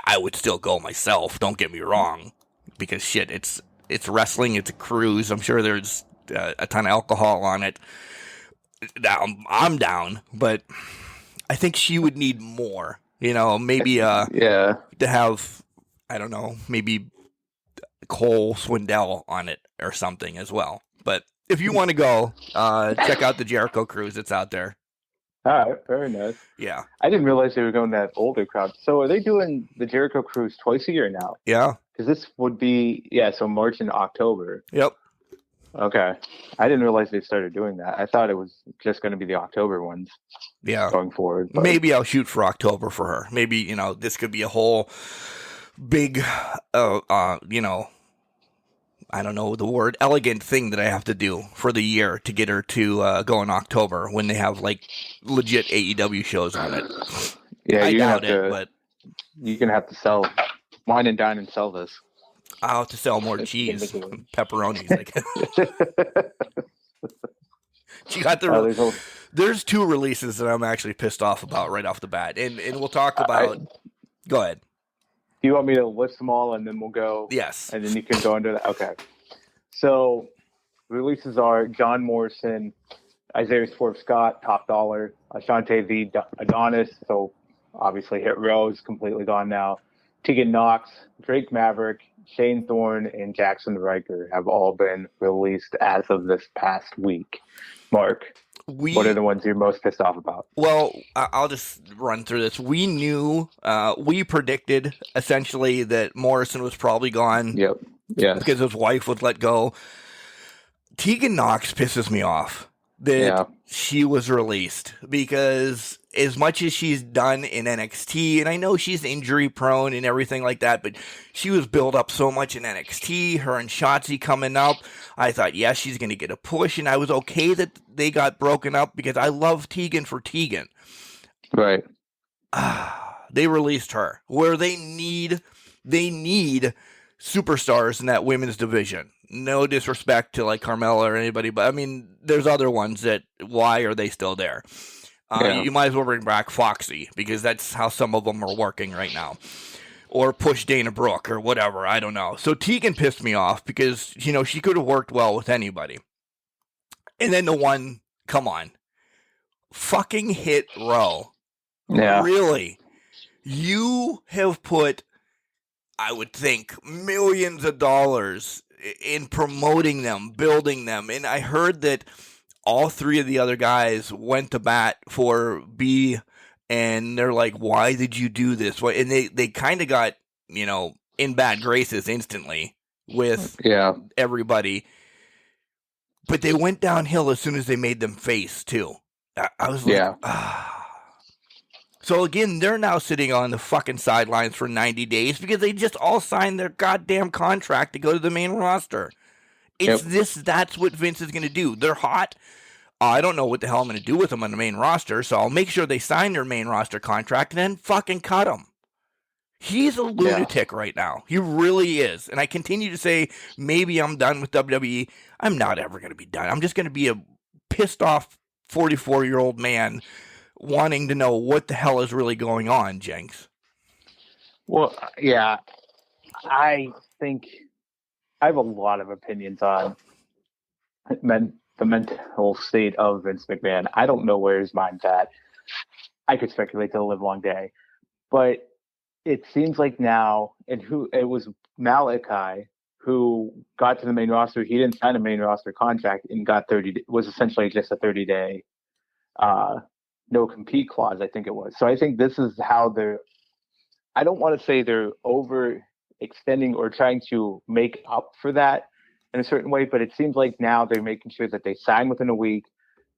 I would still go myself. Don't get me wrong, because shit, it's wrestling. It's a cruise. I'm sure there's a ton of alcohol on it. I'm down, but I think she would need more. Maybe to have, I don't know, maybe Cole Swindell on it or something as well. But if you want to go, check out the Jericho Cruise. It's out there. All right, very nice. Yeah. I didn't realize they were going that older crowd. So are they doing the Jericho Cruise twice a year now? Yeah. Because this would be, so March and October. Yep. Okay. I didn't realize they started doing that. I thought it was just going to be the October ones. Yeah. Going forward. But. Maybe I'll shoot for October for her. Maybe, this could be a whole big, I don't know the word, elegant thing that I have to do for the year to get her to go in October when they have like legit AEW shows on it. Yeah, I doubt it, but you're gonna have to sell wine and dine and sell this. I'll have to sell more cheese, pepperonis. She got the. There's two releases that I'm actually pissed off about right off the bat, and we'll talk about. Go ahead. Do you want me to list them all and then we'll go? Yes. And then you can go into that. Okay. So releases are John Morrison, Isaiah Swerve Scott, Top Dollar, Ashante V, Adonis. So obviously Hit Row is completely gone now. Tegan Knox, Drake Maverick, Shane Thorne, and Jackson Riker have all been released as of this past week. Mark, what are the ones you're most pissed off about? Well, I'll just run through this. We knew, we predicted essentially that Morrison was probably gone. Yep. Yeah. Because his wife was let go. Tegan Knox pisses me off that she was released because as much as she's done in NXT, and I know she's injury prone and everything like that, but she was built up so much in NXT, her and Shotzi coming up. I thought, yes, she's going to get a push, and I was okay that they got broken up because I love Tegan for Tegan. Right. They released her where they need superstars in that women's division. No disrespect to like Carmella or anybody, but I mean, there's other ones that, why are they still there? You might as well bring back Foxy because that's how some of them are working right now. Or push Dana Brooke or whatever. I don't know. So Tegan pissed me off because, she could have worked well with anybody. And then the one, come on. Fucking Hit Row. Yeah. Really? You have put, I would think, millions of dollars in promoting them, building them. And I heard that all three of the other guys went to bat for B, and they're like, why did you do this? And they kind of got, in bad graces instantly with everybody. But they went downhill as soon as they made them face, too. I was like, So again, they're now sitting on the fucking sidelines for 90 days because they just all signed their goddamn contract to go to the main roster. That's what Vince is going to do. They're hot. I don't know what the hell I'm going to do with them on the main roster, so I'll make sure they sign their main roster contract and then fucking cut them. He's a lunatic right now. He really is. And I continue to say, maybe I'm done with WWE. I'm not ever going to be done. I'm just going to be a pissed off 44-year-old man wanting to know what the hell is really going on, Jenks. Well, yeah, I think I have a lot of opinions on the mental state of Vince McMahon. I don't know where his mind's at. I could speculate till the live long day, but it seems like now, and it was Malachi who got to the main roster. He didn't sign a main roster contract and got was essentially just a 30-day no compete clause, I think it was. So I think this is how I don't want to say they're overextending or trying to make up for that in a certain way, but it seems like now they're making sure that they sign within a week,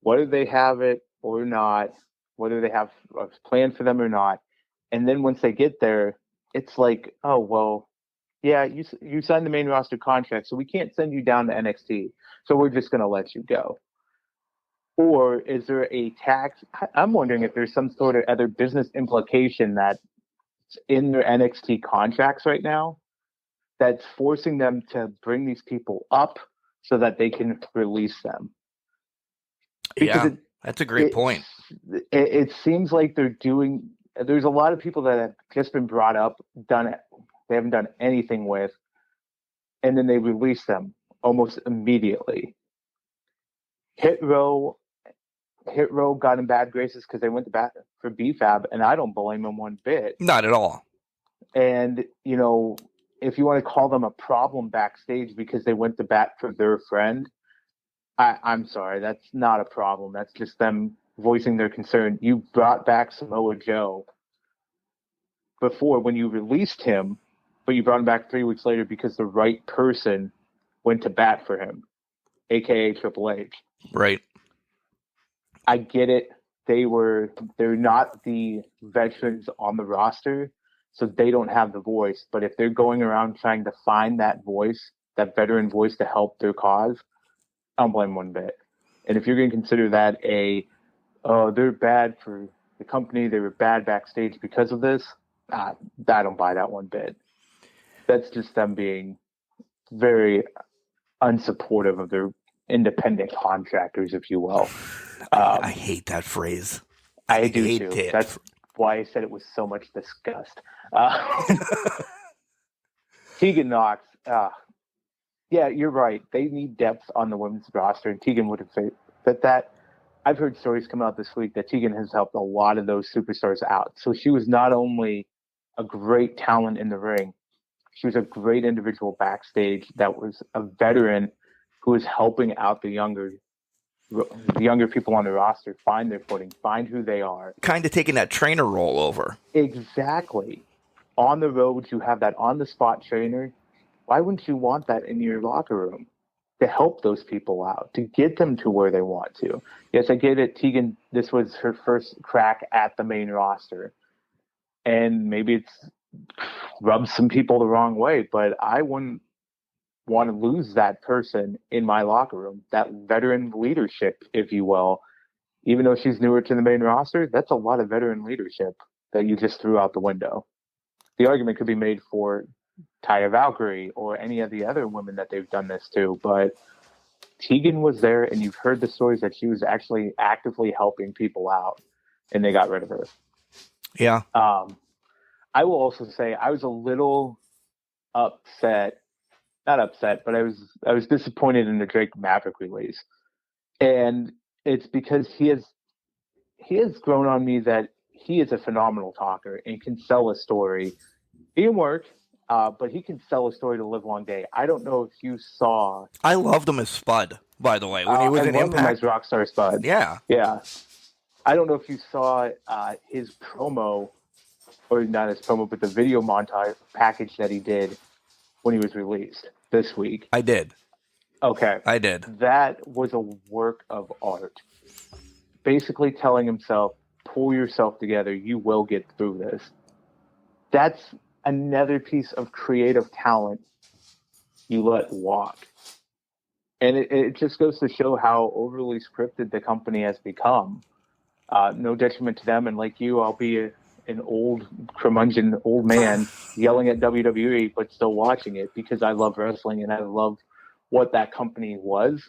whether they have it or not, whether they have a plan for them or not. And then once they get there, it's like, oh, well, yeah, you signed the main roster contract, so we can't send you down to NXT. So we're just going to let you go. Or is there a tax? I'm wondering if there's some sort of other business implication that's in their NXT contracts right now that's forcing them to bring these people up so that they can release them. Because that's a great point. It seems like there's a lot of people that have just been brought up, they haven't done anything with, and then they release them almost immediately. Hit Row got in bad graces because they went to bat for BFAB, and I don't blame them one bit. Not at all. And, if you want to call them a problem backstage because they went to bat for their friend, I'm sorry, that's not a problem. That's just them voicing their concern. You brought back Samoa Joe before when you released him, but you brought him back 3 weeks later because the right person went to bat for him, a.k.a. Triple H. Right. I get it. They're not the veterans on the roster, so they don't have the voice. But if they're going around trying to find that voice, that veteran voice to help their cause, I don't blame one bit. And if you're going to consider that they're bad for the company, they were bad backstage because of this, I don't buy that one bit. That's just them being very unsupportive of their independent contractors, if you will. I hate that phrase. I do too. It. That's why I said it was so much disgust. Tegan Knox. Yeah, you're right. They need depth on the women's roster, and Tegan would have fit that. I've heard stories come out this week that Tegan has helped a lot of those superstars out. So she was not only a great talent in the ring, she was a great individual backstage that was a veteran who was helping out the younger people on the roster find their footing, find who they are. Kind of taking that trainer role over. Exactly. On the road, you have that on-the-spot trainer. Why wouldn't you want that in your locker room to help those people out, to get them to where they want to? Yes, I get it. Tegan, this was her first crack at the main roster. And maybe it's rubbed some people the wrong way, but I wouldn't want to lose that person in my locker room, that veteran leadership, if you will. Even though she's newer to the main roster, that's a lot of veteran leadership that you just threw out the window. The argument could be made for Taya Valkyrie or any of the other women that they've done this to, but Tegan was there, and you've heard the stories that she was actually actively helping people out, and they got rid of her. Yeah. I will also say I was a little upset. Not upset, but I was disappointed in the Drake Maverick release. And it's because he has grown on me that he is a phenomenal talker and can sell a story. He can work, but he can sell a story to live long day. I don't know if you saw. I loved him as Spud, by the way, when he was in Impact. Him as Rockstar Spud. Yeah. Yeah. I don't know if you saw his promo, or not his promo, but the video montage package that he did when he was released this week. I did. Okay. I did. That was a work of art. Basically telling himself, pull yourself together, you will get through this. That's another piece of creative talent you let walk. And it just goes to show how overly scripted the company has become. No detriment to them, and like you, I'll be an old curmudgeon old man yelling at WWE, but still watching it because I love wrestling and I love what that company was,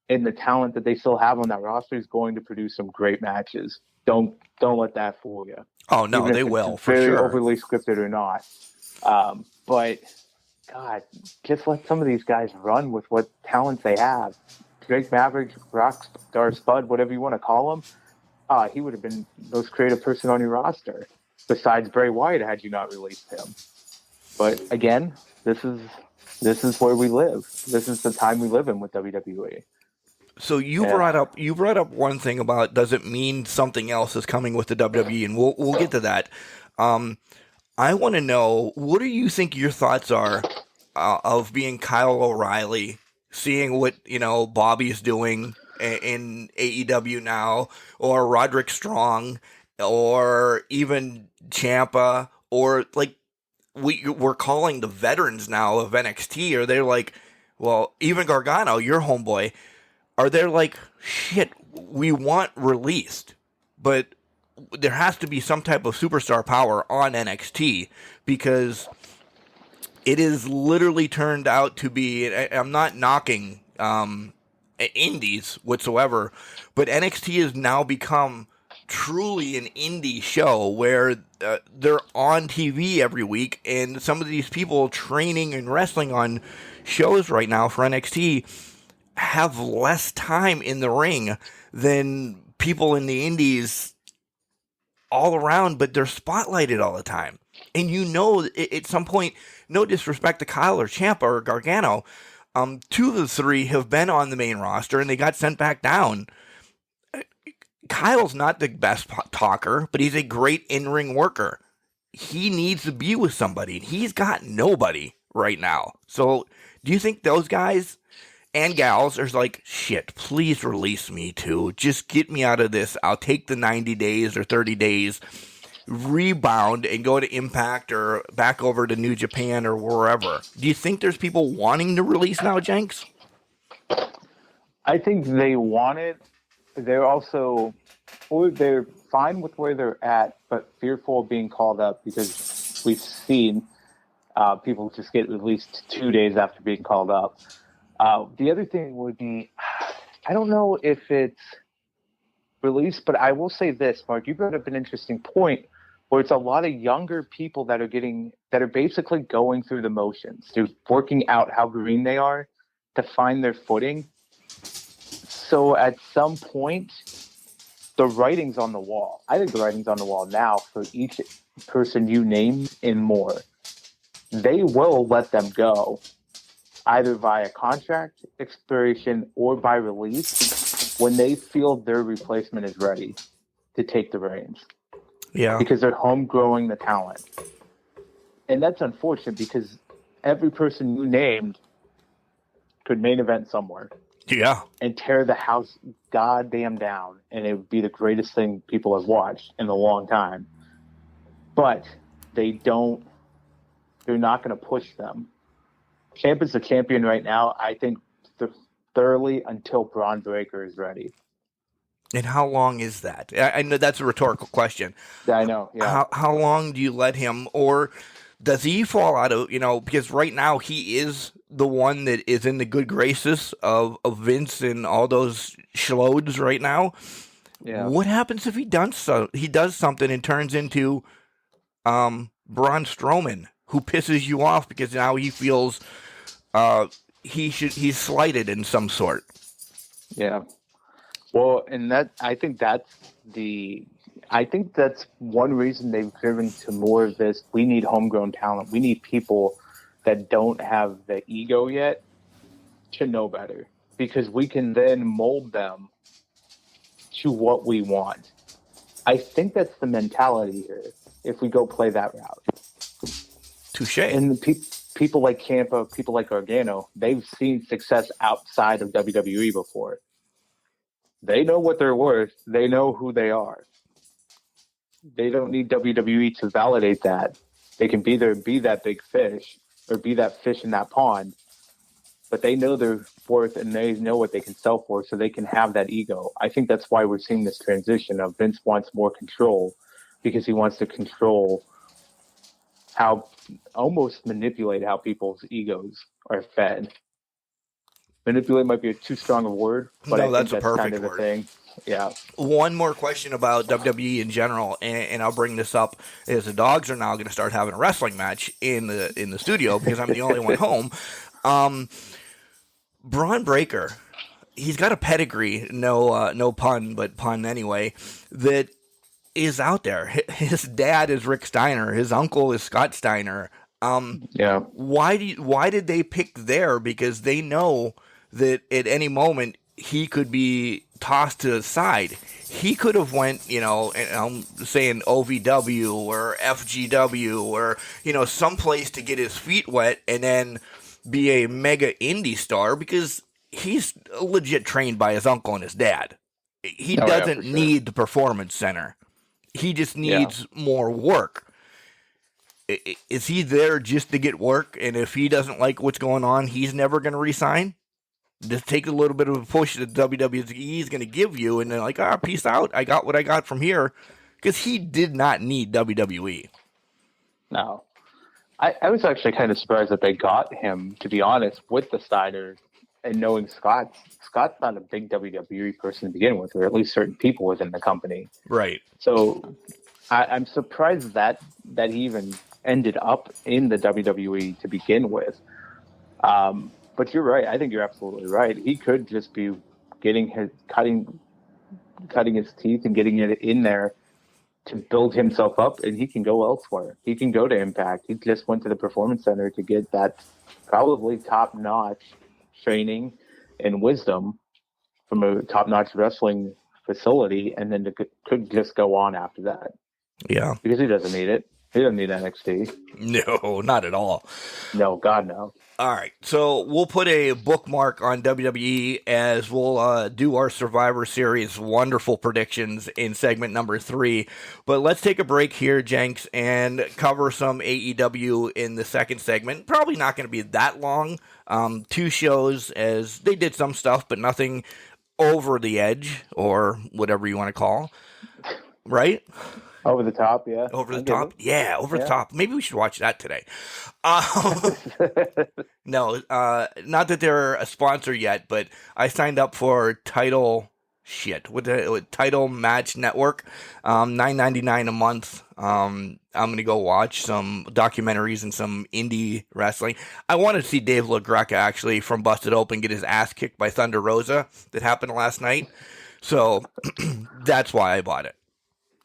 and the talent that they still have on that roster is going to produce some great matches. Don't let that fool you. Oh no, even they will for very sure. Overly scripted or not, but God, just let some of these guys run with what talents they have. Drake Maverick, Rockstar Spud, whatever you want to call him. He would have been the most creative person on your roster, besides Bray Wyatt, had you not released him. But again, this is where we live. This is the time we live in with WWE. So you brought up one thing about does it mean something else is coming with the WWE, and we'll get to that. I want to know, what do you think your thoughts are of being Kyle O'Reilly, seeing what Bobby's doing in AEW now, or Roderick Strong, or even Ciampa, or like we're calling the veterans now of NXT, or they're like, well, even Gargano, your homeboy, are they like, shit, we want released, but there has to be some type of superstar power on NXT, because it is literally turned out to be, I'm not knocking indies whatsoever, but NXT has now become truly an indie show where they're on TV every week, and some of these people training and wrestling on shows right now for NXT have less time in the ring than people in the indies all around, but they're spotlighted all the time. And at some point, no disrespect to Kyle or Ciampa or Gargano, two of the three have been on the main roster and they got sent back down. Kyle's not the best talker, but he's a great in-ring worker. He needs to be with somebody, and he's got nobody right now. So do you think those guys and gals are like, shit, please release me too. Just get me out of this. I'll take the 90 days or 30 days, rebound, and go to Impact or back over to New Japan or wherever. Do you think there's people wanting to release now, Jenks? I think they want it. They're also, or they're fine with where they're at, but fearful of being called up, because we've seen people just get released 2 days after being called up. The other thing would be, I don't know if it's released, but I will say this, Mark, you brought up an interesting point where it's a lot of younger people that are basically going through the motions. They're working out how green they are to find their footing. So at some point, the writing's on the wall. I think the writing's on the wall now for each person you name and more. They will let them go, either via contract expiration or by release, when they feel their replacement is ready to take the reins. Yeah. Because they're home-growing the talent. And that's unfortunate, because every person you named could main event somewhere. Yeah. And tear the house goddamn down. And it would be the greatest thing people have watched in a long time. But they're not going to push them. Ciampa's the champion right now, I think, thoroughly until Braun Breaker is ready. And how long is that? I know that's a rhetorical question. I know, yeah. How long do you let him, or does he fall out of, because right now he is the one that is in the good graces of Vince and all those schlodes right now. Yeah. What happens if he does something and turns into Braun Strowman, who pisses you off because now he feels he's slighted in some sort? Yeah. Well, and I think that's one reason they've driven to more of this. We need homegrown talent. We need people that don't have the ego yet to know better, because we can then mold them to what we want. I think that's the mentality here, if we go play that route. Touche. And people like Ciampa, people like Gargano, they've seen success outside of WWE before. They know what they're worth. They know who they are. They don't need WWE to validate that. They can be there and be that big fish, or be that fish in that pond. But they know their worth, and they know what they can sell for, so they can have that ego. I think that's why we're seeing this transition of Vince wants more control, because he wants to control almost manipulate how people's egos are fed. Manipulate might be too strong a word, but no, I that's think a perfect kind of word. Thing. Yeah. One more question about WWE in general, and I'll bring this up, is the dogs are now going to start having a wrestling match in the studio, because I'm the only one home. Braun Breaker, he's got a pedigree, no pun, but pun anyway, that is out there. His dad is Rick Steiner. His uncle is Scott Steiner. Why did they pick there? Because they know that at any moment he could be tossed to the side. He could have went, and I'm saying OVW or FGW or, someplace to get his feet wet and then be a mega indie star, because he's legit trained by his uncle and his dad. He doesn't need the performance center. He just needs more work. Is he there just to get work? And if he doesn't like what's going on, he's never going to resign? Just take a little bit of a push that WWE is going to give you, and then peace out. I got what I got from here, because he did not need WWE. No, I was actually kind of surprised that they got him, to be honest, with the Steiners, and knowing Scott's not a big WWE person to begin with, or at least certain people within the company. Right. So I'm surprised that he even ended up in the WWE to begin with. But you're right. I think you're absolutely right. He could just be cutting his teeth and getting it in there to build himself up, and he can go elsewhere. He can go to Impact. He just went to the Performance Center to get that probably top-notch training and wisdom from a top-notch wrestling facility, and then could just go on after that. Yeah. Because he doesn't need it. He doesn't need NXT. No, not at all. No, God, no. All right, so we'll put a bookmark on WWE as we'll do our Survivor Series wonderful predictions in segment number 3. But let's take a break here, Jenks, and cover some AEW in the second segment. Probably not going to be that long. 2 shows, as they did some stuff, but nothing over the edge, or whatever you want to call, right? Over the top, yeah. Over the top? Yeah, over the top. Maybe we should watch that today. No, not that they're a sponsor yet, but I signed up for Title Match Network, $9.99 a month. I'm going to go watch some documentaries and some indie wrestling. I wanted to see Dave LaGreca, actually, from Busted Open, get his ass kicked by Thunder Rosa that happened last night. So that's why I bought it.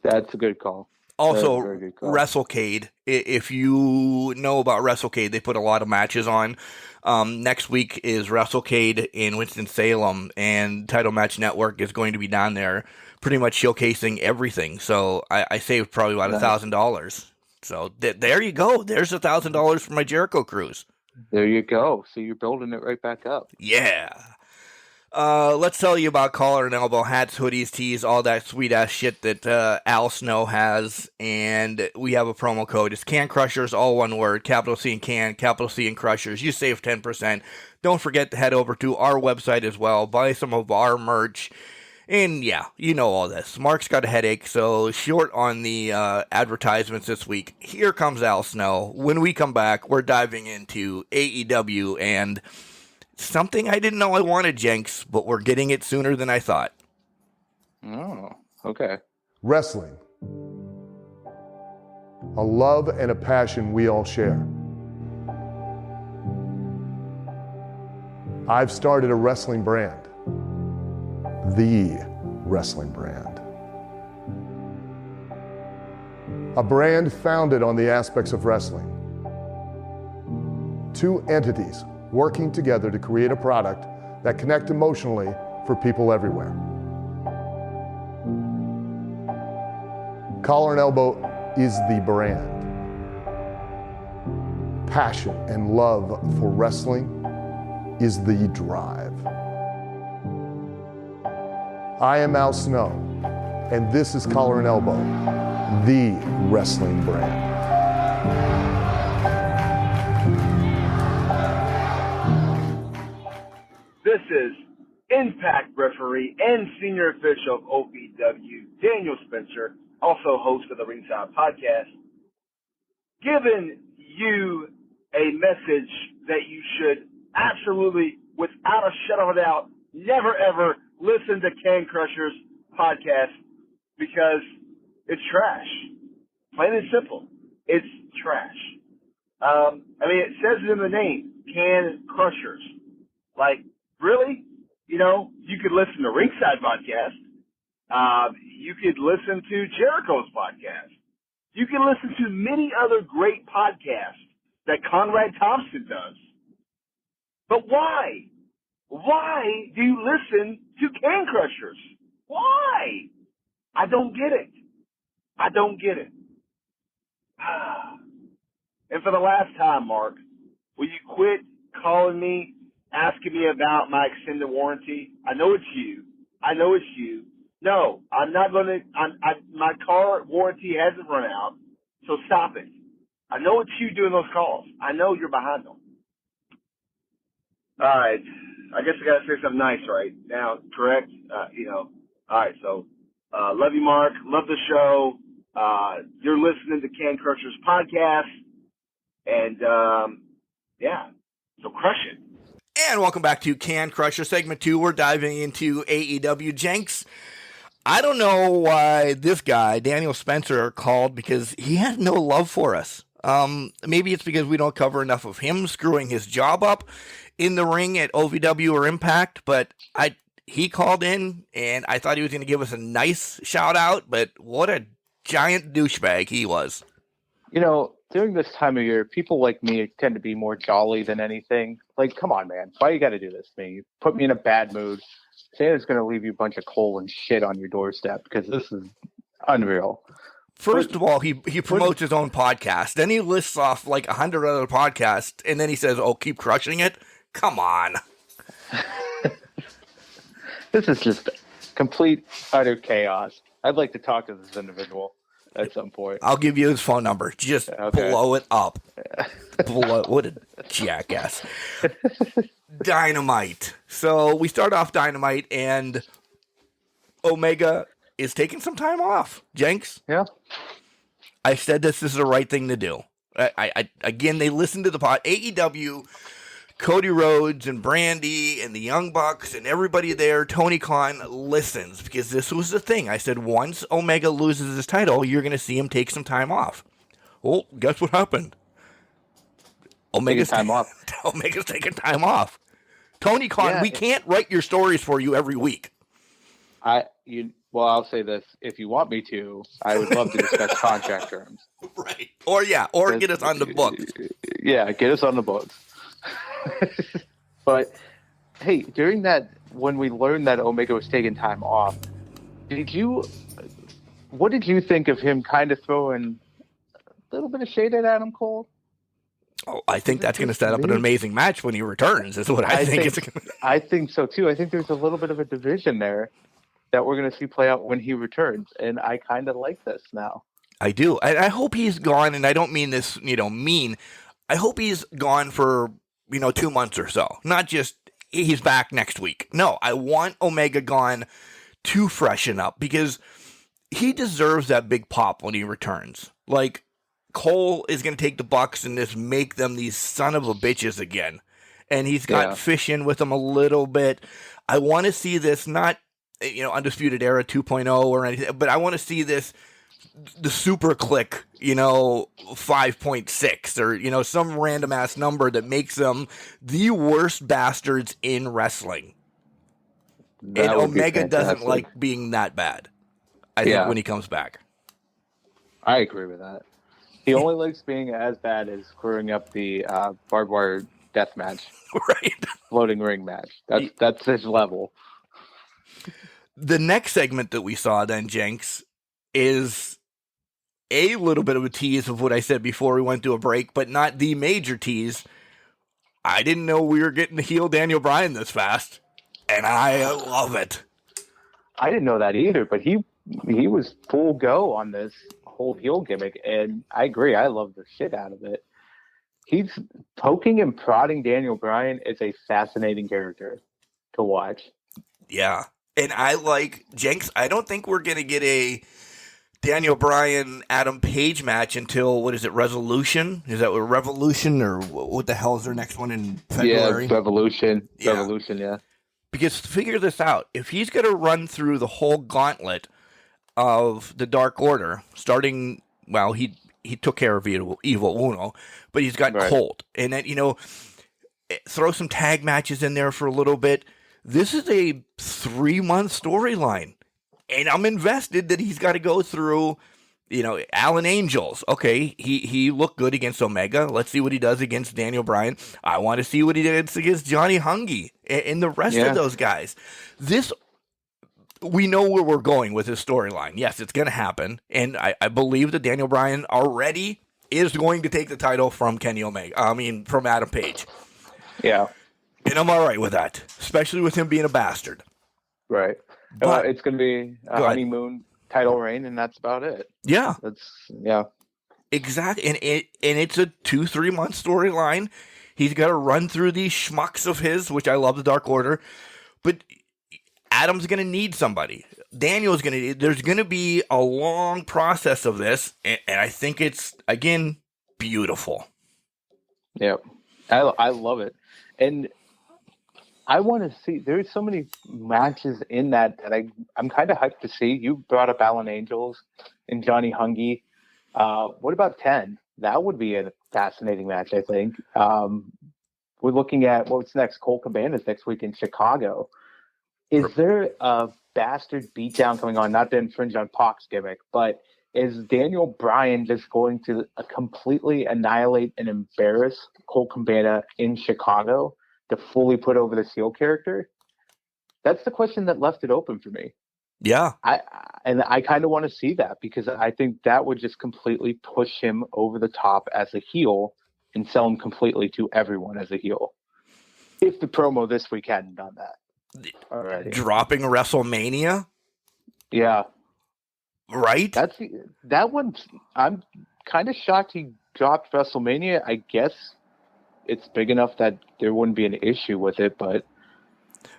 That's a good call. Also, WrestleCade. If you know about WrestleCade, they put a lot of matches on. Next week is WrestleCade in Winston-Salem, and Title Match Network is going to be down there pretty much showcasing everything. So I saved probably about $1,000. So there you go. There's $1,000 for my Jericho cruise. There you go. So you're building it right back up. Yeah. Let's tell you about Collar and Elbow hats, hoodies, tees, all that sweet-ass shit that Al Snow has, and we have a promo code. It's Can Crushers, all one word, capital C in Can, capital C in Crushers. You save 10%. Don't forget to head over to our website as well, buy some of our merch, and yeah, you know all this. Mark's got a headache, so short on the advertisements this week. Here comes Al Snow. When we come back, we're diving into AEW and something I didn't know I wanted, Jenks, but we're getting it sooner than I thought. Oh, okay. Wrestling. A love and a passion we all share. I've started a wrestling brand. The wrestling brand. A brand founded on the aspects of wrestling. 2 entities working together to create a product that connects emotionally for people everywhere. Collar and Elbow is the brand. Passion and love for wrestling is the drive. I am Al Snow, and this is Collar and Elbow, the wrestling brand. This is Impact referee and senior official of OVW, Daniel Spencer, also host of the Ringside Podcast, giving you a message that you should absolutely, without a shadow of a doubt, never ever listen to Can Crushers podcast, because it's trash. Plain and simple. It's trash. It says it in the name, Can Crushers. Like, really? You could listen to Ringside Podcast. You could listen to Jericho's podcast. You can listen to many other great podcasts that Conrad Thompson does. But why? Why do you listen to Can Crushers? Why? I don't get it. I don't get it. And for the last time, Mark, will you quit calling me, asking me about my extended warranty? I know it's you. No, I'm not going to, my car warranty hasn't run out, so stop it. I know it's you doing those calls. I know you're behind them. All right. I guess I got to say something nice right now, correct? All right. So, love you, Mark. Love the show. You're listening to Can Crushers podcast. And, so crush it. And welcome back to Can Crusher segment 2. We're diving into AEW. Jenks, I don't know why this guy, Daniel Spencer, called, because he had no love for us. Maybe it's because we don't cover enough of him screwing his job up in the ring at OVW or Impact, but he called in, and I thought he was going to give us a nice shout-out, but what a giant douchebag he was. During this time of year, people like me tend to be more jolly than anything. Like, come on, man. Why you got to do this to me? You put me in a bad mood. Santa's going to leave you a bunch of coal and shit on your doorstep because this is unreal. First of all, he promotes his own podcast. Then he lists off like 100 other podcasts, and then he says, "Oh, keep crushing it." Come on. This is just complete, utter chaos. I'd like to talk to this individual at some point. I'll give you his phone number. Just blow it up. What a jackass. Dynamite. So we start off Dynamite, and Omega is taking some time off. Jenks? Yeah. I said this is the right thing to do. Again, they listened to the pod. AEW, Cody Rhodes and Brandy and the Young Bucks and everybody there, Tony Khan listens, because this was the thing. I said, once Omega loses his title, you're going to see him take some time off. Well, guess what happened? Omega's taking time off. Tony Khan, we can't write your stories for you every week. I'll say this. If you want me to, I would love to discuss contract terms. Right. Or get us on the books. Yeah, get us on the books. But hey, during that, when we learned that Omega was taking time off, what did you think of him kind of throwing a little bit of shade at Adam Cole? Oh, I think that's going to set up an amazing match when he returns, is what I think. I think so too. I think there's a little bit of a division there that we're going to see play out when he returns, and I kind of like this now. I do. I hope he's gone, and I don't mean this, mean. I hope he's gone for 2 months or so. Not just he's back next week. No, I want Omega gone to freshen up, because he deserves that big pop when he returns. Like, Cole is going to take the Bucks and just make them these son of a bitches again. And he's got Fish in with them a little bit. I want to see this, not, Undisputed Era 2.0 or anything, but I want to see this, the Super Click, 5.6 or, some random ass number that makes them the worst bastards in wrestling. And Omega doesn't like being that bad, I think, when he comes back. I agree with that. He only likes being as bad as screwing up the barbed wire death match. Right. Floating ring match. That's his level. The next segment that we saw then, Jenks, is a little bit of a tease of what I said before we went to a break, but not the major tease. I didn't know we were getting to heel Daniel Bryan this fast, and I love it. I didn't know that either, but he was full go on this whole heel gimmick, and I agree. I love the shit out of it. He's poking and prodding Daniel Bryan is a fascinating character to watch. Yeah. And I like Jenks. I don't think we're going to get a Daniel Bryan Adam Page match until, what is it, Resolution? Is that Revolution, or what the hell is their next one in February? Yeah, Revolution. Yeah. Revolution, yeah. Because figure this out. If he's going to run through the whole gauntlet of the Dark Order, starting, well, he took care of Evil Uno, but he's got Colt. And then, throw some tag matches in there for a little bit. This is a 3-month storyline. And I'm invested that he's got to go through Alan Angels. Okay, he looked good against Omega. Let's see what he does against Daniel Bryan. I want to see what he does against Johnny Hungy and the rest of those guys. We know where we're going with this storyline. Yes, it's going to happen, and I believe that Daniel Bryan already is going to take the title from from Adam Page. Yeah. And I'm all right with that, especially with him being a bastard. Right. But it's going to be a honeymoon title reign, and that's about it. Yeah. Yeah. Exactly. And it's a 2-3 month storyline. He's got to run through these schmucks of his, which I love the Dark Order. But Adam's going to need somebody. Daniel's going to need. There's going to be a long process of this, and I think it's, again, beautiful. Yep. I love it. And I want to see, there's so many matches in that I'm kind of hyped to see. You brought up Alan Angels and Johnny Hungy. What about 10? That would be a fascinating match, I think. We're looking at what's next. Cole Cabana's next week in Chicago. Is there a bastard beatdown coming on? Not to infringe on Pac's gimmick, but is Daniel Bryan just going to completely annihilate and embarrass Cole Cabana in Chicago to fully put over this heel character? That's the question that left it open for me. Yeah. I kind of want to see that, because I think that would just completely push him over the top as a heel and sell him completely to everyone as a heel. If the promo this week hadn't done that already. Dropping WrestleMania? Yeah. Right? That one, I'm kind of shocked he dropped WrestleMania. I guess it's big enough that there wouldn't be an issue with it, but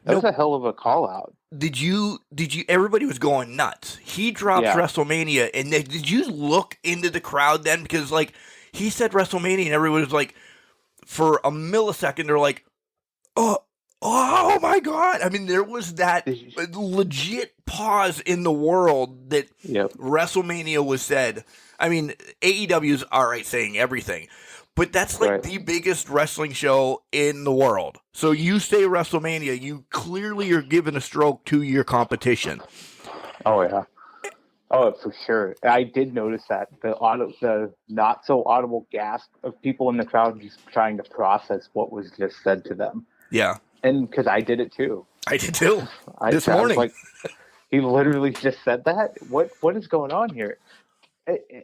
that's a hell of a call out. Did you everybody was going nuts. He dropped WrestleMania, and did you look into the crowd then? Because he said WrestleMania and everybody was like, for a millisecond, they're like, oh my God. I mean, there was that legit pause in the world that WrestleMania was said. I mean, AEW's all right saying everything, but that's the biggest wrestling show in the world. So you say WrestleMania, you clearly are giving a stroke to your competition. Oh, yeah. Oh, for sure. I did notice that. The not so audible gasp of people in the crowd just trying to process what was just said to them. Yeah. And because I did it too. I did too. This morning. Was he literally just said that? What is going on here?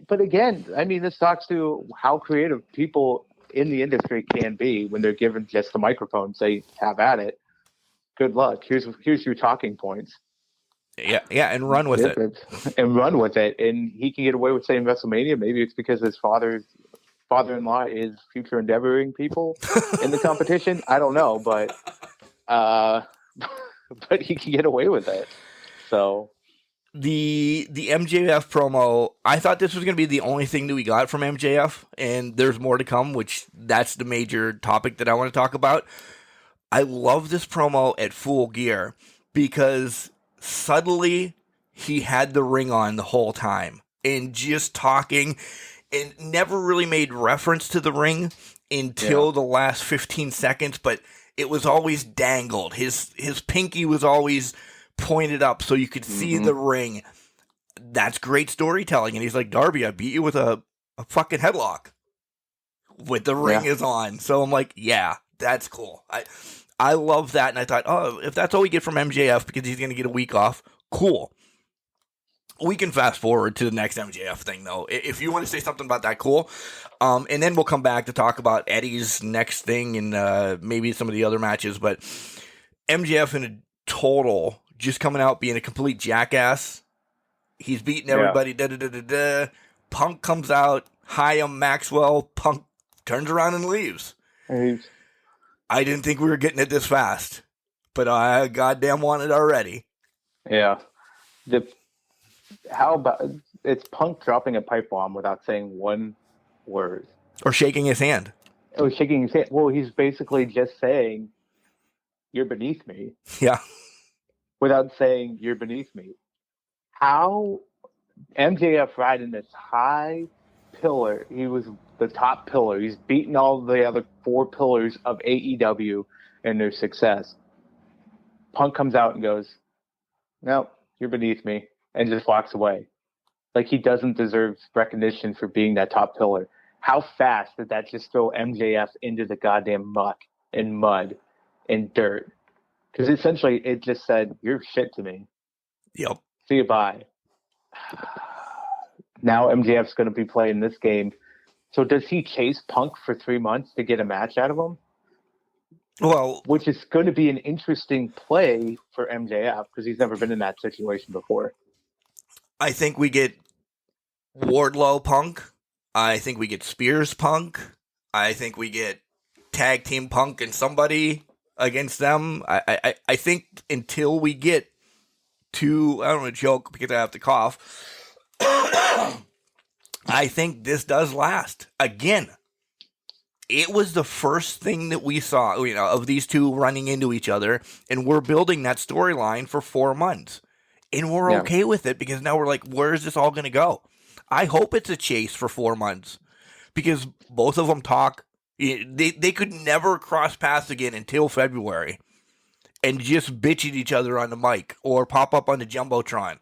But again, I mean, this talks to how creative people in the industry can be when they're given just the microphone. Say, have at it. Good luck. Here's your talking points. Yeah, and run with it. And run with it. And he can get away with saying WrestleMania. Maybe it's because his father-in-law is future endeavoring people in the competition. I don't know, but he can get away with it. So the MJF promo, I thought this was going to be the only thing that we got from MJF, and there's more to come, which that's the major topic that I want to talk about. I love this promo at Full Gear because subtly he had the ring on the whole time and just talking and never really made reference to the ring until the last 15 seconds, but it was always dangled. His pinky was always pointed up so you could see the ring. That's great storytelling. And he's like, Darby, I beat you with a fucking headlock with the ring is on. So I'm like, yeah, that's cool. I love that. And I thought, if that's all we get from MJF because he's going to get a week off, cool. We can fast forward to the next MJF thing, though. If you want to say something about that, cool. And then we'll come back to talk about Eddie's next thing and maybe some of the other matches. But MJF in a total, just coming out being a complete jackass. He's beating everybody. Punk comes out. Hi, I'm Maxwell. Punk turns around and leaves. I didn't think we were getting it this fast, but I goddamn want it already. Yeah. How about it's Punk dropping a pipe bomb without saying one word or shaking his hand? Oh, shaking his hand. Well, he's basically just saying, "You're beneath me." Yeah. Without saying, "You're beneath me." How MJF riding this high pillar? He was the top pillar. He's beaten all the other four pillars of AEW and their success. Punk comes out and goes, "No, you're beneath me," and just walks away. Like, he doesn't deserve recognition for being that top pillar. How fast did that just throw MJF into the goddamn muck and mud and dirt? Because essentially it just said, you're shit to me. Yep. See you, bye. Now MJF's going to be playing this game. So does he chase Punk for 3 months to get a match out of him? Well, which is going to be an interesting play for MJF because he's never been in that situation before. I think we get Wardlow Punk. I think we get Spears Punk. I think we get tag team Punk and somebody against them. I think until we get to, I don't want to joke because I have to cough. I think this does last. Again, it was the first thing that we saw, of these two running into each other, and we're building that storyline for 4 months. And we're okay with it because now we're like, where is this all going to go? I hope it's a chase for 4 months because both of them talk. They could never cross paths again until February and just bitch at each other on the mic or pop up on the Jumbotron.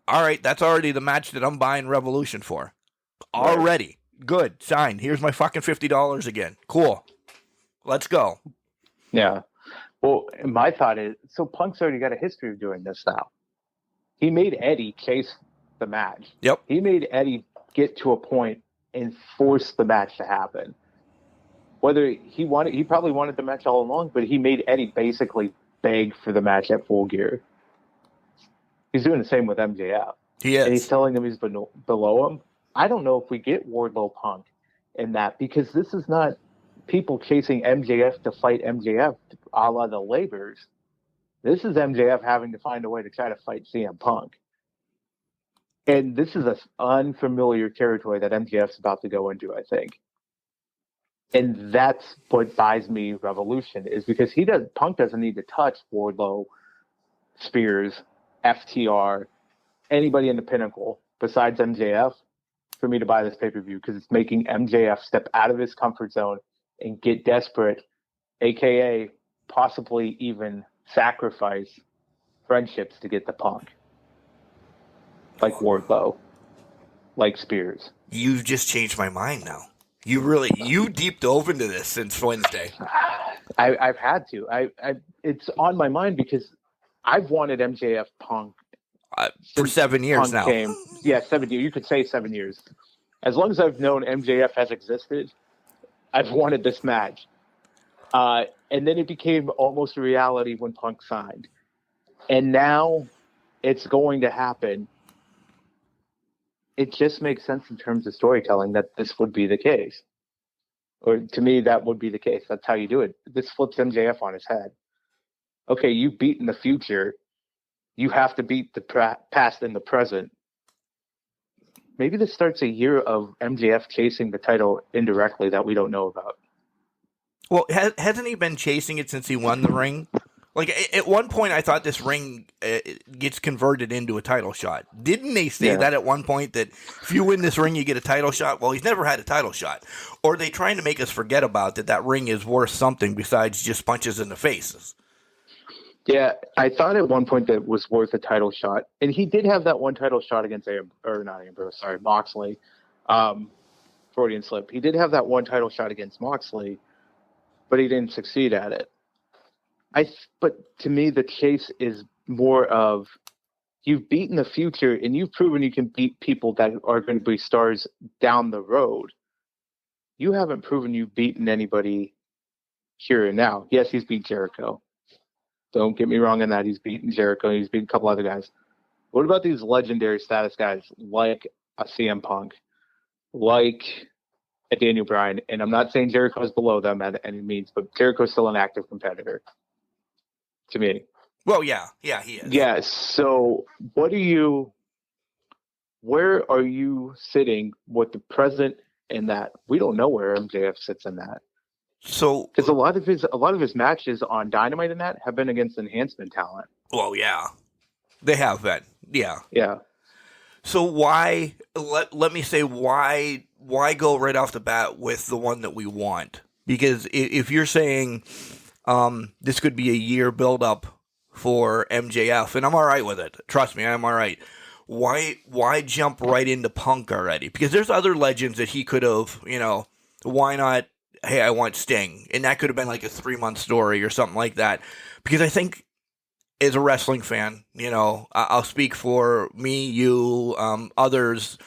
All right, that's already the match that I'm buying Revolution for. Already. Right. Good. Sign. Here's my fucking $50 again. Cool. Let's go. Yeah. Well, my thought is, so Punk's already got a history of doing this now. He made Eddie chase the match. Yep. He made Eddie get to a point and force the match to happen. Whether he probably wanted the match all along, but he made Eddie basically beg for the match at Full Gear. He's doing the same with MJF. He is. And he's telling him he's below him. I don't know if we get Wardlow Punk in that because this is not people chasing MJF to fight MJF a la the Labors. This is MJF having to find a way to try to fight CM Punk. And this is an unfamiliar territory that MJF's about to go into, I think. And that's what buys me Revolution is because Punk doesn't need to touch Wardlow, Spears, FTR, anybody in the Pinnacle besides MJF for me to buy this pay-per-view because it's making MJF step out of his comfort zone and get desperate, a.k.a. possibly even sacrifice friendships to get the Punk. Like Wardlow, like Spears. You've just changed my mind now. You deep dove into this since Wednesday. I've had to. It's on my mind because I've wanted MJF Punk for 7 years Punk now. Yeah, 7 years. You could say 7 years. As long as I've known MJF has existed, I've wanted this match. And then it became almost a reality when Punk signed. And now it's going to happen. It just makes sense in terms of storytelling that this would be the case. Or to me, that would be the case. That's how you do it. This flips MJF on his head. Okay, you've beaten the future. You have to beat the past and the present. Maybe this starts a year of MJF chasing the title indirectly that we don't know about. Well, hasn't he been chasing it since he won the ring? Like, at one point, I thought this ring gets converted into a title shot. Didn't they say that at one point, that if you win this ring, you get a title shot? Well, he's never had a title shot. Or are they trying to make us forget about that ring is worth something besides just punches in the faces? Yeah, I thought at one point that it was worth a title shot. And he did have that one title shot against Moxley. Freudian slip. He did have that one title shot against Moxley, but he didn't succeed at it. But to me, the chase is more of you've beaten the future and you've proven you can beat people that are going to be stars down the road. You haven't proven you've beaten anybody here and now. Yes, he's beat Jericho. Don't get me wrong on that. He's beaten Jericho. He's beaten a couple other guys. What about these legendary status guys like a CM Punk, like a Daniel Bryan? And I'm not saying Jericho is below them at any means, but Jericho's still an active competitor to me. Well, yeah, he is. Yeah, so where are you sitting with the present in that? We don't know where MJF sits in that. So, because a lot of his matches on Dynamite and that have been against enhancement talent. Well, yeah, they have been. Yeah. So why? Let me say why go right off the bat with the one that we want? Because if you're saying this could be a year build up for MJF, and I'm all right with it. Trust me, I'm all right. why jump right into Punk already? Because there's other legends that he could have, why not, hey, I want Sting? And that could have been like a 3-month story or something like that. Because I think as a wrestling fan, I'll speak for me, you, others,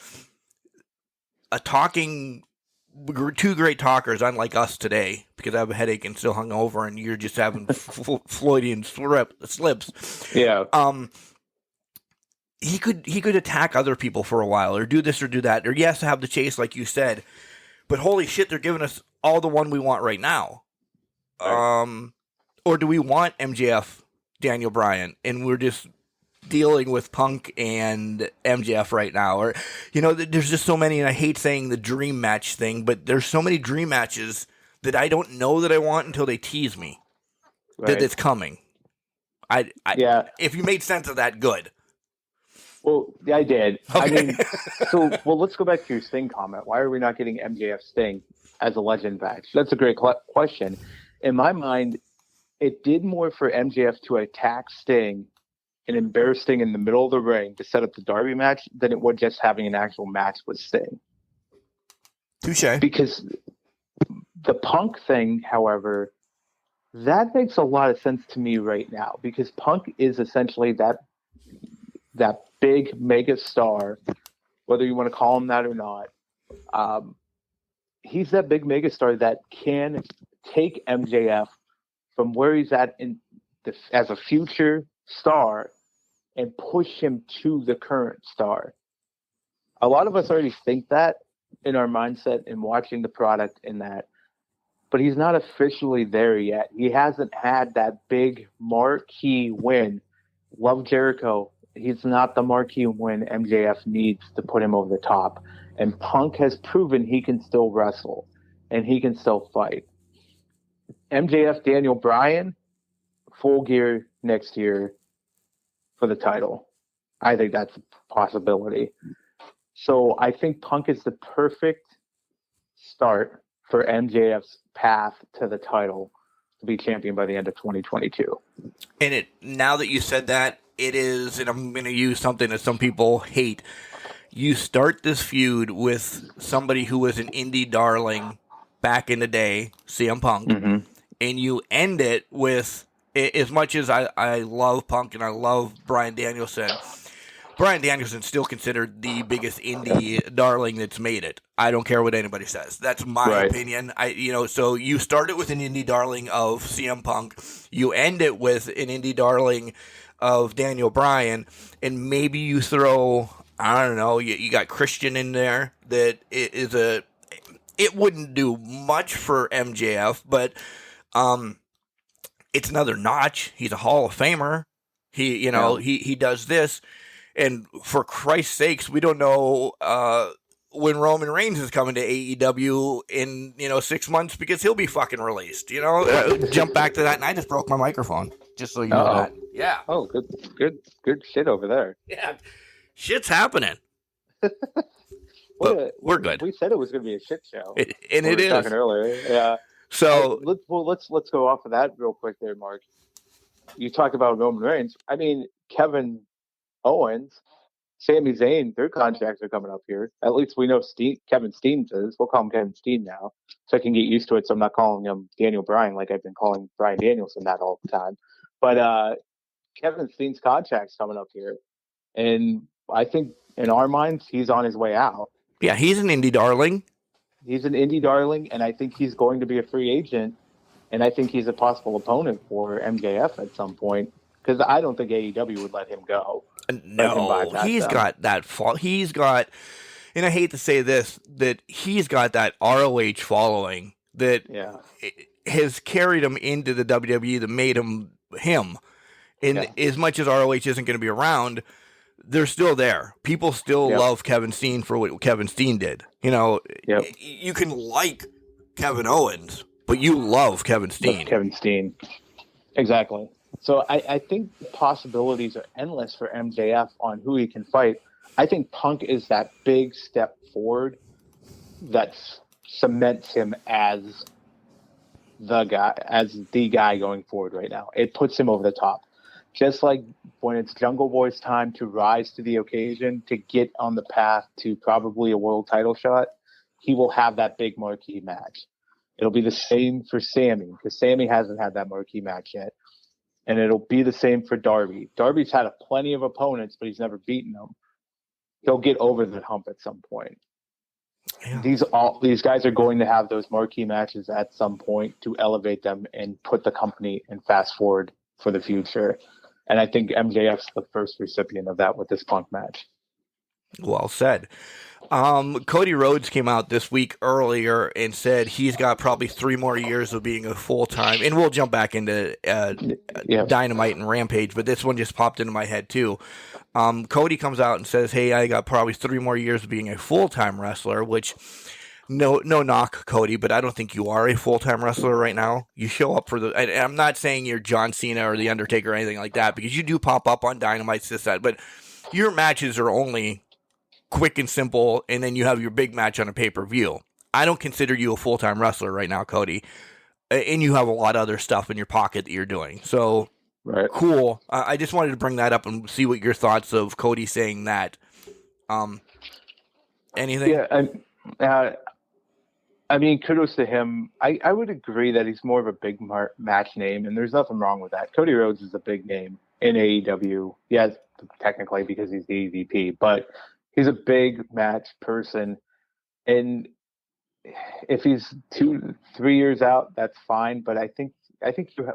two great talkers, unlike us today, because I have a headache and still hungover, and you're just having Freudian slips. Yeah. He could attack other people for a while, or do this or do that, or yes, have the chase like you said, but holy shit, they're giving us all the one we want right now. Right. Or do we want MJF, Daniel Bryan, and we're just dealing with Punk and MJF right now? Or there's just so many, and I hate saying the dream match thing, but there's so many dream matches that I don't know that I want until they tease me that it's coming. Yeah. If you made sense of that, good. Well, I did. Okay. Let's go back to your Sting comment. Why are we not getting MJF Sting as a legend match? That's a great question. In my mind, it did more for MJF to attack Sting and embarrass Sting in the middle of the ring to set up the Darby match than it would just having an actual match with Sting. Touché. Because the Punk thing, however, that makes a lot of sense to me right now, because Punk is essentially that big mega star, whether you want to call him that or not. He's that big mega star that can take MJF from where he's at as a future star and push him to the current star. A lot of us already think that in our mindset and watching the product in that, but he's not officially there yet. He hasn't had that big marquee win. Love Jericho. He's not the marquee win MJF needs to put him over the top. And Punk has proven he can still wrestle and he can still fight. MJF, Daniel Bryan, Full Gear next year for the title. I think that's a possibility. So I think Punk is the perfect start for MJF's path to the title to be champion by the end of 2022. And now that you said that, it is, and I'm going to use something that some people hate. You start this feud with somebody who was an indie darling back in the day, CM Punk, and you end it with, as much as I love Punk and I love Bryan Danielson's still considered the biggest indie darling that's made it. I don't care what anybody says. That's my opinion. So you start it with an indie darling of CM Punk. You end it with an indie darling of Daniel Bryan, and maybe you throw, I don't know, you got Christian in there that it wouldn't do much for MJF, but it's another notch. He's a Hall of Famer. He does this, and for Christ's sakes, we don't know when Roman Reigns is coming to AEW in 6 months, because he'll be fucking released. Jump back to that, and I just broke my microphone. Just so you know that. Yeah. Oh, good shit over there. Yeah, shit's happening. But we're good. We said it was going to be a shit show, it is. Talking earlier, yeah. So let's go off of that real quick, there, Mark. You talked about Roman Reigns. I mean, Kevin Owens, Sami Zayn, their contracts are coming up here. At least we know Kevin Steen is. We'll call him Kevin Steen now, so I can get used to it. So I'm not calling him Daniel Bryan like I've been calling Bryan Danielson that all the time. But Kevin Steen's contract's coming up here, and I think in our minds he's on his way out. Yeah, he's an indie darling. He's an indie darling, and I think he's going to be a free agent, and I think he's a possible opponent for MJF at some point, because I don't think AEW would let him go. No, he's got that fault. He's got, and I hate to say this, that he's got that ROH following that has carried him into the WWE, that made him him. And as much as ROH isn't going to be around, they're still there. People still love Kevin Steen for what Kevin Steen did. You can like Kevin Owens, but you love Kevin Steen. Kevin Steen. Exactly. So I think the possibilities are endless for MJF on who he can fight. I think Punk is that big step forward that cements him as the guy going forward right now. It puts him over the top. just like when it's Jungle Boy's time to rise to the occasion, to get on the path to probably a world title shot, he will have that big marquee match. It'll be the same for Sammy, because Sammy hasn't had that marquee match yet. And it'll be the same for Darby. Darby's had plenty of opponents, but he's never beaten them. He'll get over the hump at some point. Yeah. These guys are going to have those marquee matches at some point to elevate them and put the company in fast forward for the future. And I think MJF's the first recipient of that with this Punk match. Well said. Cody Rhodes came out this week earlier and said he's got probably 3 more years of being a full-time, and we'll jump back into Dynamite and Rampage, but this one just popped into my head too. Cody comes out and says, hey, I got probably 3 more years of being a full-time wrestler, which no knock, Cody, but I don't think you are a full-time wrestler right now. You show up for I'm not saying you're John Cena or The Undertaker or anything like that, because you do pop up on Dynamite, but your matches are only quick and simple, and then you have your big match on a pay-per-view. I don't consider you a full-time wrestler right now, Cody, and you have a lot of other stuff in your pocket that you're doing. So, right. Cool. I just wanted to bring that up and see what your thoughts of Cody saying that. Anything? Yeah, I mean, kudos to him. I would agree that he's more of a big match name, and there's nothing wrong with that. Cody Rhodes is a big name in AEW. Yes, technically because he's the EVP, but he's a big match person, and if he's 2-3 years out, that's fine. But I think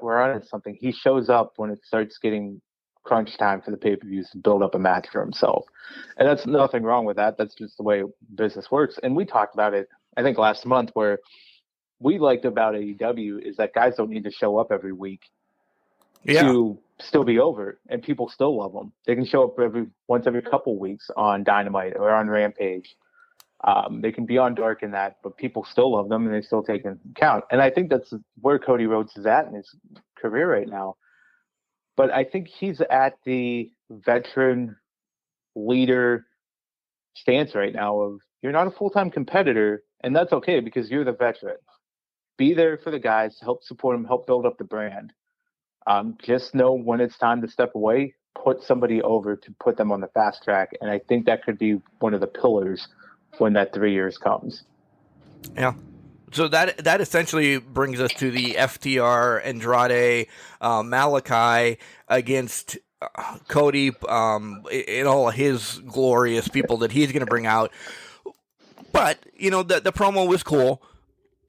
we're on to something. He shows up when it starts getting crunch time for the pay-per-views to build up a match for himself, and that's nothing wrong with that. That's just the way business works. And we talked about it, I think, last month, where we liked about AEW is that guys don't need to show up every week to still be over, and people still love them. They can show up once every couple weeks on Dynamite or on Rampage. They can be on Dark and that, but people still love them and they still take into account. And I think that's where Cody Rhodes is at in his career right now. But I think he's at the veteran leader stance right now of, you're not a full-time competitor, and that's okay because you're the veteran. Be there for the guys, help support them, help build up the brand. Just know when it's time to step away, put somebody over to put them on the fast track. And I think that could be one of the pillars when that 3 years comes. Yeah. So that essentially brings us to the FTR Andrade Malachi against Cody and all of his glorious people that he's going to bring out. But, you know, the promo was cool.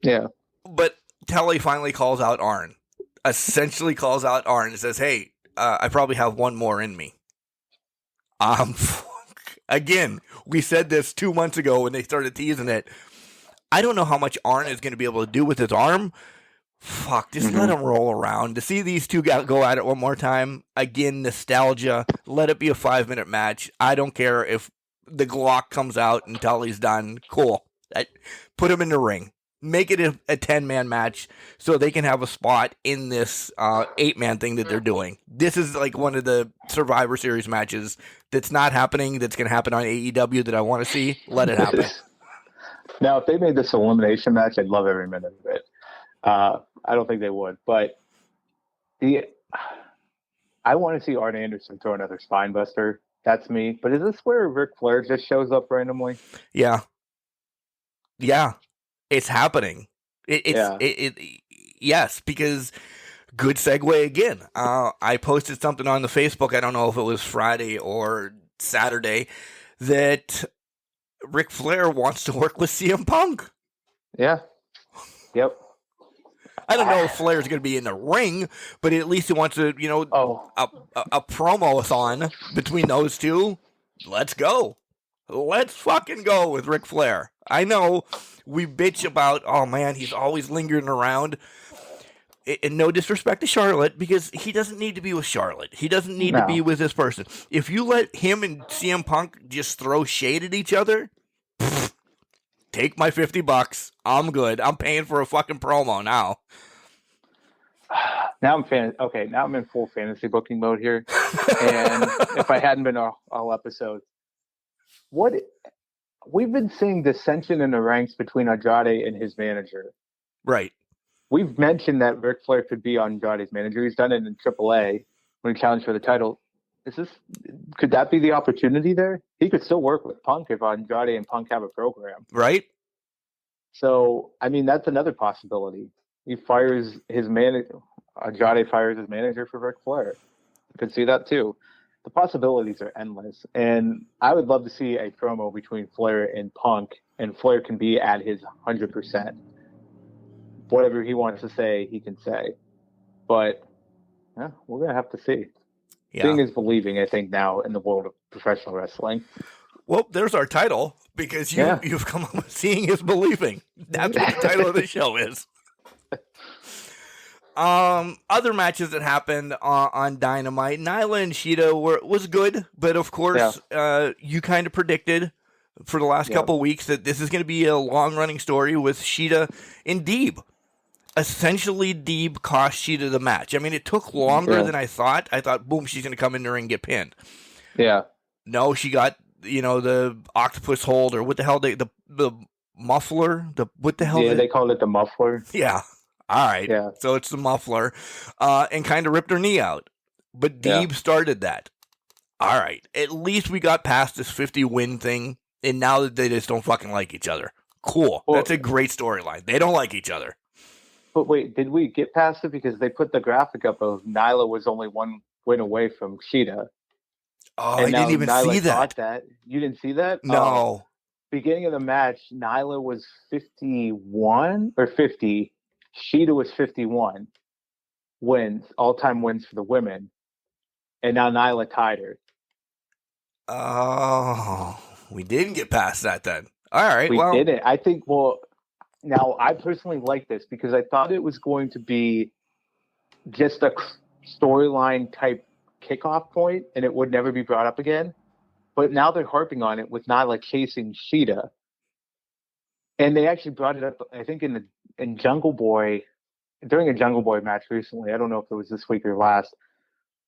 Yeah. But Telly finally calls out Arn. Essentially calls out Arn and says, hey, I probably have one more in me. Again, we said this 2 months ago when they started teasing it. I don't know how much Arn is going to be able to do with his arm. Just let him roll around. To see these two go at it one more time, again, nostalgia. Let it be a 5-minute match. I don't care if the Glock comes out until he's done. Cool. Put him in the ring. Make it a 10-man match so they can have a spot in this 8-man thing that they're doing. This is like one of the Survivor Series matches that's not happening, that's going to happen on AEW that I want to see. Let it happen. Now, if they made this an elimination match, I'd love every minute of it. I don't think they would. But I want to see Arn Anderson throw another spine buster. That's me. But is this where Ric Flair just shows up randomly? Yeah. It's happening. Yes, because good segue again. I posted something on the Facebook, I don't know if it was Friday or Saturday, that Ric Flair wants to work with CM Punk. Yeah. Yep. I don't know if Flair's going to be in the ring, but at least he wants to, a promo-a-thon between those two. Let's go. Let's fucking go with Ric Flair. I know we bitch about, oh man, he's always lingering around. And no disrespect to Charlotte, because he doesn't need to be with Charlotte. He doesn't need to be with this person. If you let him and CM Punk just throw shade at each other, take my $50. I'm good. I'm paying for a fucking promo now. Now I'm in full fantasy booking mode here. And if I hadn't been all episodes, we've been seeing dissension in the ranks between Andrade and his manager. Right. We've mentioned that Ric Flair could be Andrade's manager. He's done it in AAA. when he challenged for the title. Could that be the opportunity there? He could still work with Punk if Andrade and Punk have a program. Right? So, I mean, that's another possibility. He fires his manager. Andrade fires his manager for Ric Flair. You could see that too. The possibilities are endless. And I would love to see a promo between Flair and Punk, and Flair can be at his 100%. Whatever he wants to say, he can say. But we're going to have to see. Yeah. Seeing is believing, I think, now in the world of professional wrestling. Well, there's our title, because you've come up with seeing is believing. That's what the title of the show is. Other matches that happened on Dynamite, Nyla and Shida was good, but of course, you kind of predicted for the last couple weeks that this is going to be a long-running story with Shida and Deeb. Essentially, Deeb cost Shida the match. I mean, it took longer than I thought. I thought, boom, she's going to come in the ring and get pinned. Yeah. No, she got, the octopus hold, or what the hell, the muffler? What the hell? Yeah, they called it the muffler. Yeah. All right. Yeah. So it's the muffler, and kind of ripped her knee out. But Deeb started that. All right. At least we got past this 50-win thing, and now that they just don't fucking like each other. Cool. Well, that's a great storyline. They don't like each other. But wait, did we get past it? Because they put the graphic up of Nyla was only one win away from Shida. Oh, I didn't even see that. You didn't see that? No. Beginning of the match, Nyla was 51 or 50. Shida was 51 wins, all-time wins for the women. And now Nyla tied her. Oh, we didn't get past that then. All right, we didn't. I think, now I personally like this because I thought it was going to be just a storyline type kickoff point and it would never be brought up again. But now they're harping on it with Nyla chasing Shida. And they actually brought it up, I think, in Jungle Boy, during a Jungle Boy match recently. I don't know if it was this week or last,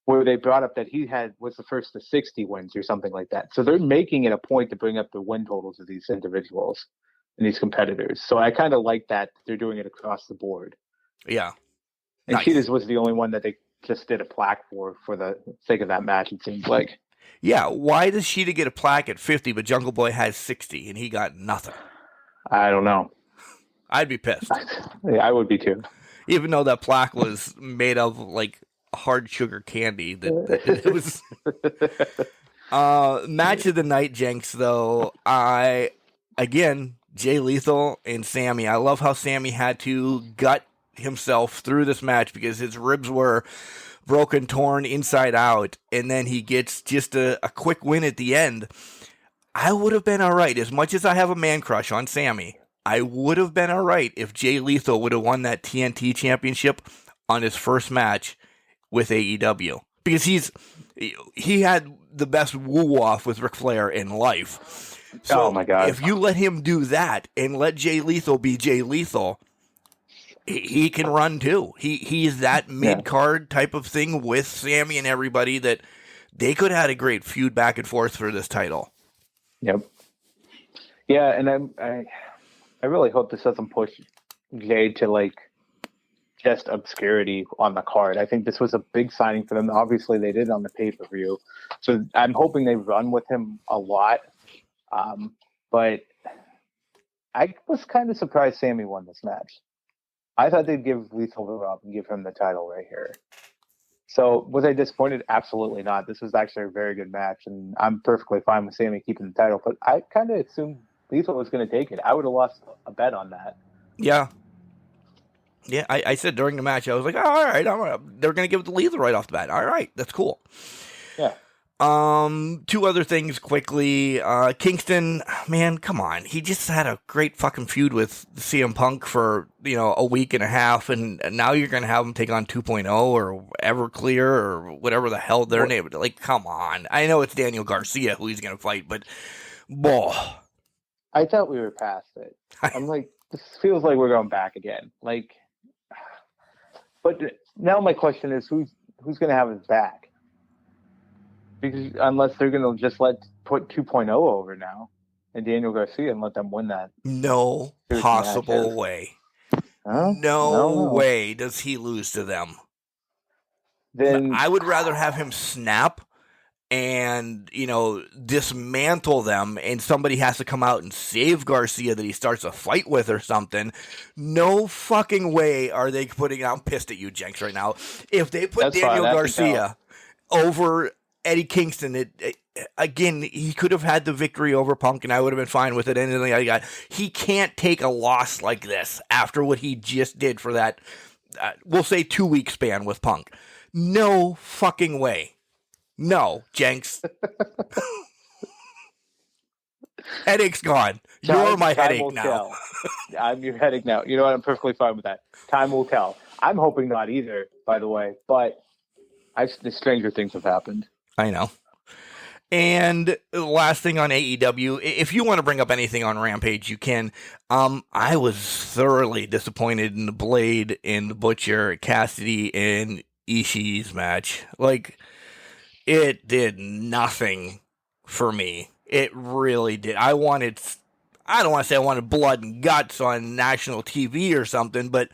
where they brought up that he was the first to 60 wins or something like that. So they're making it a point to bring up the win totals of these individuals and these competitors. So I kind of like that they're doing it across the board. Yeah. And Shida's was the only one that they just did a plaque for the sake of that match, it seems like. Yeah, why does Shida get a plaque at 50, but Jungle Boy has 60 and he got nothing? I don't know. I'd be pissed. Yeah, I would be too. Even though that plaque was made of like hard sugar candy, that it was. Match of the night, Jenks. Though Jay Lethal and Sammy. I love how Sammy had to gut himself through this match because his ribs were broken, torn inside out, and then he gets just a quick win at the end. I would have been all right. As much as I have a man crush on Sammy, I would have been all right if Jay Lethal would have won that TNT championship on his first match with AEW. Because he had the best woo-off with Ric Flair in life. So oh my God. If you let him do that and let Jay Lethal be Jay Lethal, he can run too. He's that mid-card type of thing with Sammy and everybody that they could have had a great feud back and forth for this title. Yep. Yeah, and I really hope this doesn't push Jay to like just obscurity on the card. I think this was a big signing for them. Obviously, they did it on the pay-per-view. So I'm hoping they run with him a lot. But I was kind of surprised Sammy won this match. I thought they'd give Lethal the rub and give him the title right here. So was I disappointed? Absolutely not. This was actually a very good match, and I'm perfectly fine with Sammy keeping the title. But I kind of assumed Lethal was going to take it. I would have lost a bet on that. Yeah. Yeah, I said during the match, I was like, oh, all right, they're going to give it to Lethal right off the bat. All right, that's cool. Yeah. Two other things quickly. Kingston, man, come on. He just had a great fucking feud with CM Punk for, a week and a half, and now you're going to have him take on 2.0 or Everclear or whatever the hell their name is. Like, come on. I know it's Daniel Garcia who he's going to fight, but, I thought we were past it. I'm like, this feels like we're going back again. Like, but now my question is, who's going to have his back? Because unless they're going to just put 2.0 over now and Daniel Garcia and let them win that. No possible way. Huh? No way does he lose to them. then I would rather have him snap and, dismantle them, and somebody has to come out and save Garcia that he starts a fight with or something. No fucking way are they putting... I'm pissed at you, Jenks, right now. If they put Daniel Garcia over Eddie Kingston, again, he could have had the victory over Punk, and I would have been fine with it. And he can't take a loss like this after what he just did for that, we'll say 2-week span with Punk. No fucking way. No, Jenks. Headache's gone. You're my headache now. I'm your headache now. You know what? I'm perfectly fine with that. Time will tell. I'm hoping not either, by the way. But the stranger things have happened. I know. And the last thing on AEW, if you want to bring up anything on Rampage, you can. I was thoroughly disappointed in the Blade and the Butcher, Cassidy, and Ishii's match. Like, it did nothing for me. It really did. I don't want to say I wanted blood and guts on national TV or something, but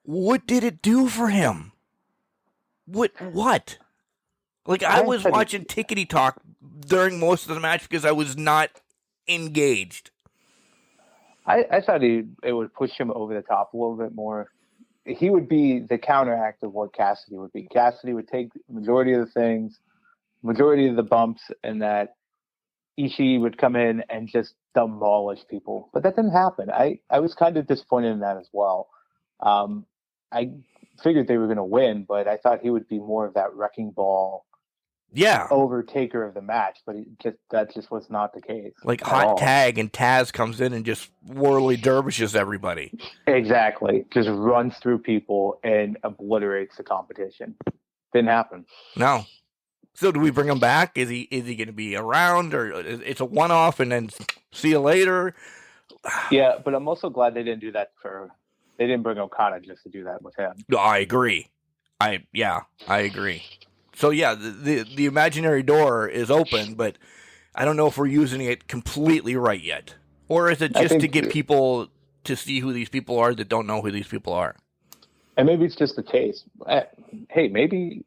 what did it do for him? What? Like, I was watching Tickety Talk during most of the match because I was not engaged. I thought it would push him over the top a little bit more. He would be the counteract of what Cassidy would be. Cassidy would take the majority of the things, majority of the bumps, and that Ishii would come in and just demolish people. But that didn't happen. I was kind of disappointed in that as well. I figured they were going to win, but I thought he would be more of that wrecking ball overtaker of the match, but that just was not the case. Like hot tag, and Taz comes in and just whirly dervishes everybody. Exactly. Just runs through people and obliterates the competition. Didn't happen. No. So do we bring him back? Is he going to be around, or it's a one-off and then see you later? Yeah, but I'm also glad they didn't do that they didn't bring Okada just to do that with him. I agree. I agree. So yeah, the imaginary door is open, but I don't know if we're using it completely right yet. Or is it just to get people to see who these people are that don't know who these people are? And maybe it's just a taste. Hey, maybe,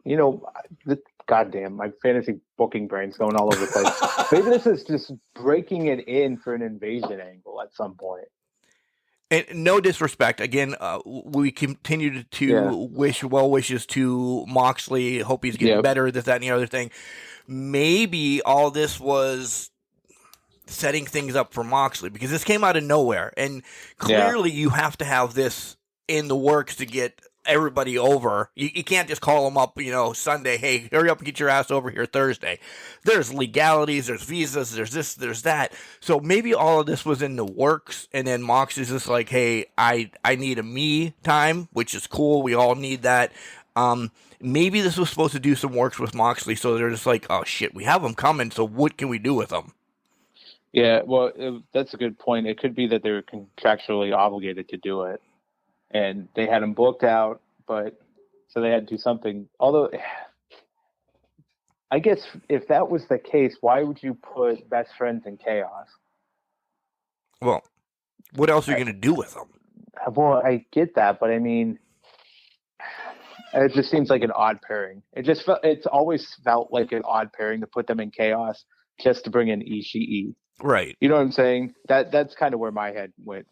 goddamn, my fantasy booking brain's going all over the place. Maybe this is just breaking it in for an invasion angle at some point. And no disrespect. Again, we continue to wish well wishes to Moxley. Hope he's getting better, this, that, and the other thing. Maybe all this was setting things up for Moxley, because this came out of nowhere. And clearly you have to have this in the works to get everybody over. You can't just call them up, Sunday, hey, hurry up and get your ass over here Thursday. There's legalities, there's visas, there's this, there's that. So maybe all of this was in the works, and then Mox is just like, hey, I need a me time, which is cool. We all need that. Maybe this was supposed to do some works with Moxley, so they're just like, oh shit, we have him coming, so what can we do with him? Yeah, well, that's a good point. It could be that they were contractually obligated to do it, and they had him booked out, but so they had to do something. Although, I guess if that was the case, why would you put Best Friends in Chaos? Well, what else are you going to do with them? Well, I get that, but I mean, it just seems like an odd pairing. It's always felt like an odd pairing to put them in Chaos just to bring in Ishii. Right. You know what I'm saying? That's kind of where my head went.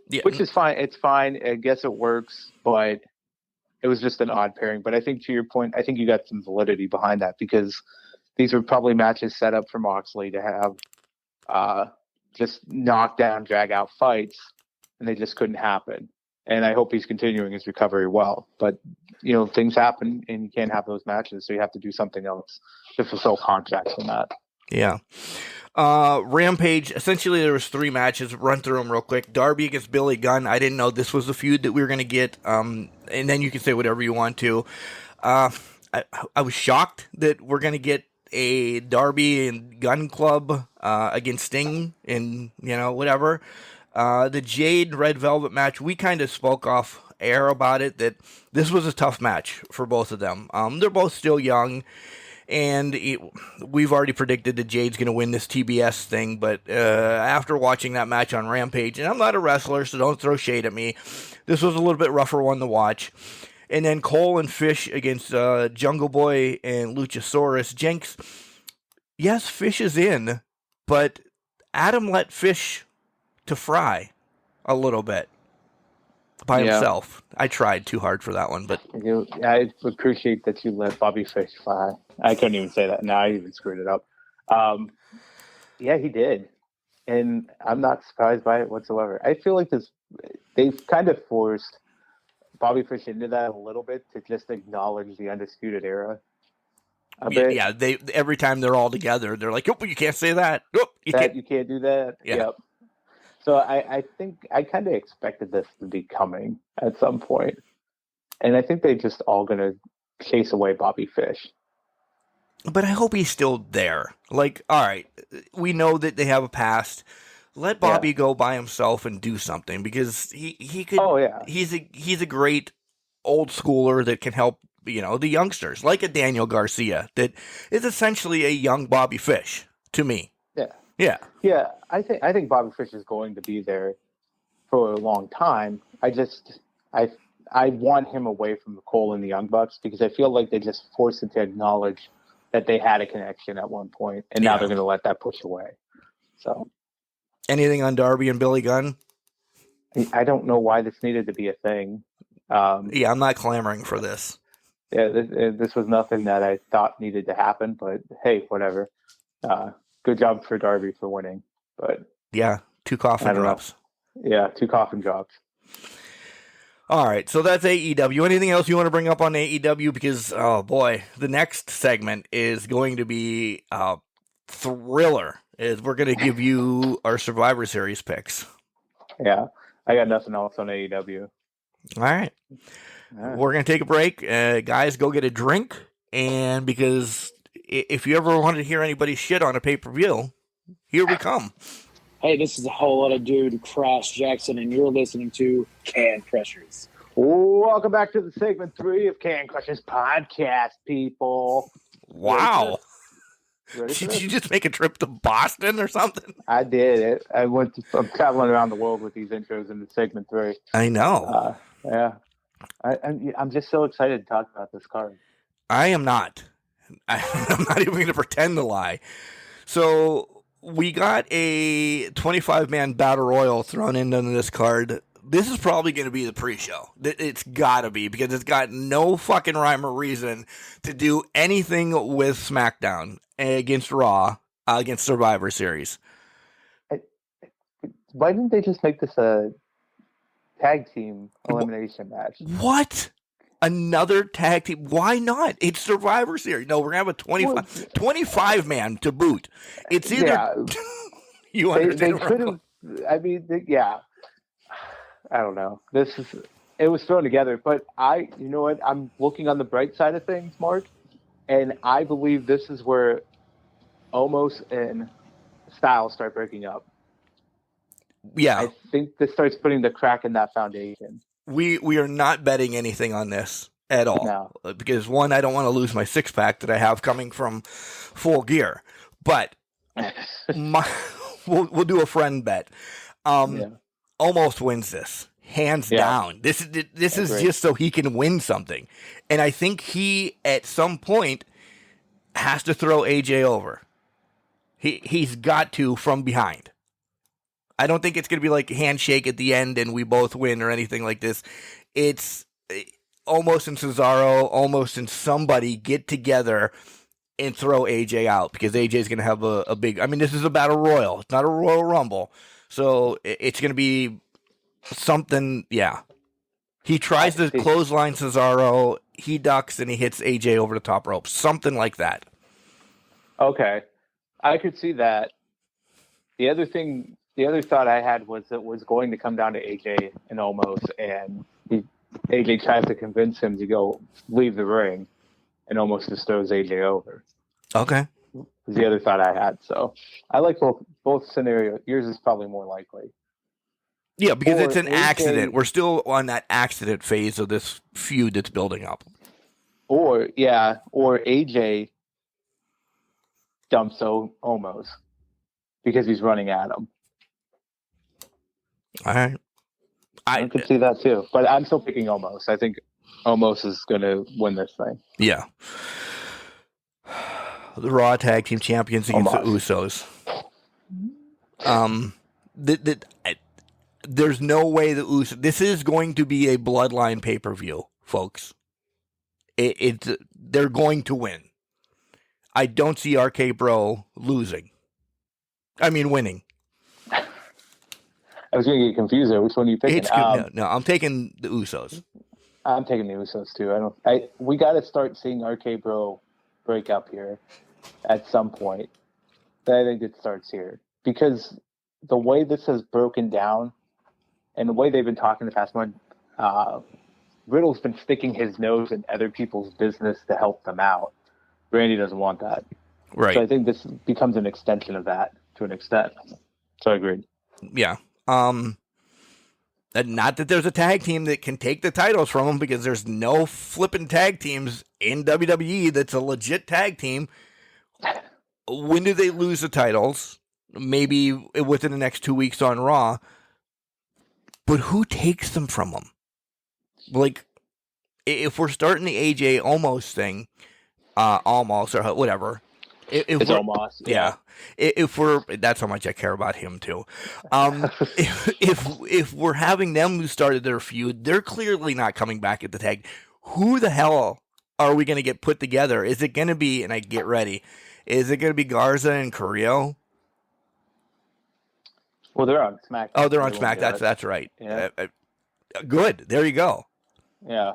Yeah. Which is fine. It's fine. I guess it works, but it was just an odd pairing. But I think, to your point, I think you got some validity behind that, because these were probably matches set up for Moxley to have just knockdown, drag out fights, and they just couldn't happen. And I hope he's continuing his recovery well. But, things happen, and you can't have those matches, so you have to do something else to fulfill contracts on that. Yeah. Rampage, essentially there was 3 matches. Run through them real quick. Darby against Billy Gunn. I didn't know this was the feud that we were going to get. And then you can say whatever you want to. I was shocked that we're going to get a Darby and Gunn club against Sting and, whatever. The Jade Red Velvet match, we kind of spoke off air about it, that this was a tough match for both of them. They're both still young. And we've already predicted that Jade's going to win this TBS thing, but after watching that match on Rampage, and I'm not a wrestler, so don't throw shade at me, this was a little bit rougher one to watch. And then Cole and Fish against Jungle Boy and Luchasaurus. Jenks, yes, Fish is in, but Adam let Fish to fry a little bit by himself. I tried too hard for that one, but I appreciate that you let Bobby Fish fly. I couldn't even say that. Now I even screwed it up. Yeah, he did, and I'm not surprised by it whatsoever. I feel like they've kind of forced Bobby Fish into that a little bit to just acknowledge the Undisputed Era. Yeah, they every time they're all together, they're like, "Oh, you can't say that. Oh, you can't do that." Yeah. Yep. So I think I kind of expected this to be coming at some point, and I think they're just all going to chase away Bobby Fish. But I hope he's still there. Like, all right, we know that they have a past. Let Bobby go by himself and do something, because he could. Oh yeah, he's a great old schooler that can help, the youngsters, like a Daniel Garcia that is essentially a young Bobby Fish to me. Yeah. I think Bobby Fish is going to be there for a long time. I want him away from Cole and the Young Bucks, because I feel like they just forced him to acknowledge that they had a connection at one point, and now they're going to let that push away. So, anything on Darby and Billy Gunn? I don't know why this needed to be a thing. I'm not clamoring for this. Yeah, this was nothing that I thought needed to happen, but hey, whatever. Good job for Darby for winning. But yeah, 2 coffin drops. Yeah, 2 coffin drops. All right, so that's AEW. Anything else you want to bring up on AEW? Because, oh boy, the next segment is going to be a thriller. We're going to give you our Survivor Series picks. Yeah, I got nothing else on AEW. All right. We're going to take a break. Guys, go get a drink. And because if you ever wanted to hear anybody shit on a pay-per-view, here we come. Hey, this is a whole lot of dude, Crash Jackson, and you're listening to Can Crushers. Welcome back to the segment 3 of Can Crushers podcast, people. Wow. Did you just make a trip to Boston or something? I did. I'm traveling around the world with these intros in the segment 3. I know. Yeah. I'm just so excited to talk about this card. I am not. I'm not even going to pretend to lie. So we got a 25-man battle royal thrown into this card. This is probably going to be the pre-show. It's got to be, because it's got no fucking rhyme or reason to do anything with SmackDown against Raw, against Survivor Series. Why didn't they just make this a tag team elimination match? What? Another tag team? Why not? It's Survivor Series. No, we're going to have a 25-man to boot. It's either... Yeah. You understand? They could have... I mean, yeah. I don't know. It was thrown together, but you know what? I'm looking on the bright side of things, Mark, and I believe this is where Omos and Styles start breaking up. Yeah. I think this starts putting the crack in that foundation. We are not betting anything on this at all. No. Because, one, I don't want to lose my 6-pack that I have coming from Full Gear. But we'll do a friend bet. Almost wins this, hands down. This is just so he can win something. And I think he, at some point, has to throw AJ over. He's got to from behind. I don't think it's going to be like a handshake at the end and we both win or anything like this. It's Omos and Cesaro, Omos and somebody get together and throw AJ out, because AJ's going to have a big... I mean, this is a battle royal. It's not a Royal Rumble. So it's going to be something, yeah. He tries to clothesline Cesaro, he ducks, and he hits AJ over the top rope. Something like that. Okay. I could see that. The other thought I had was it was going to come down to AJ and Omos, and AJ tries to convince him to go leave the ring, and Omos just throws AJ over. Okay. Was the other thought I had. So I like both scenarios. Yours is probably more likely. Yeah, because it's an accident. We're still on that accident phase of this feud that's building up. Or AJ dumps Omos because he's running at him. All right. I could see that too, but I'm still picking Omos. I think Omos is going to win this thing. Yeah. The Raw Tag Team Champions against the Usos. There's no way the Usos... This is going to be a Bloodline pay-per-view, folks. They're going to win. I don't see RK Bro losing. I mean, winning. I was going to get confused there. Which one are you picking? No, I'm taking the Usos. I'm taking the Usos too. We got to start seeing RK Bro break up here at some point. I think it starts here because the way this has broken down and the way they've been talking the past month, Riddle's been sticking his nose in other people's business to help them out. Randy doesn't want that. Right. So I think this becomes an extension of that to an extent. So I agree. Yeah. Not that there's a tag team that can take the titles from them, because there's no flipping tag teams in WWE that's a legit tag team. When do they lose the titles? Maybe within the next 2 weeks on Raw. But who takes them from them? Like, if we're starting the AJ Almost thing, almost, or whatever. It's almost. Yeah. If we're, that's how much I care about him too. If we're having them who started their feud, they're clearly not coming back at the tag. Who the hell are we going to get put together? Is it going to be, and I get ready, is it going to be Garza and Carrillo? Well, they're on SmackDown. Oh, they're on SmackDown. That's right. Yeah. Good. There you go. Yeah.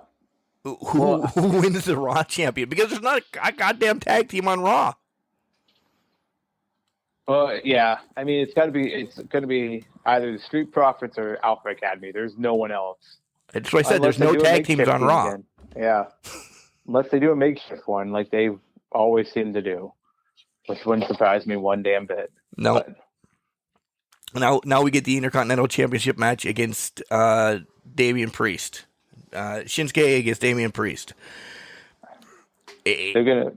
Who wins the Raw champion? Because there's not a goddamn tag team on Raw. Well, yeah. I mean, it's going to be either the Street Profits or Alpha Academy. There's no one else. That's what I said. There's no tag teams on Raw. Again. Yeah. Unless they do a makeshift one like they've always seemed to do, which wouldn't surprise me one damn bit. No. But. Now we get the Intercontinental Championship match against Damian Priest. Shinsuke against Damian Priest. They're going to...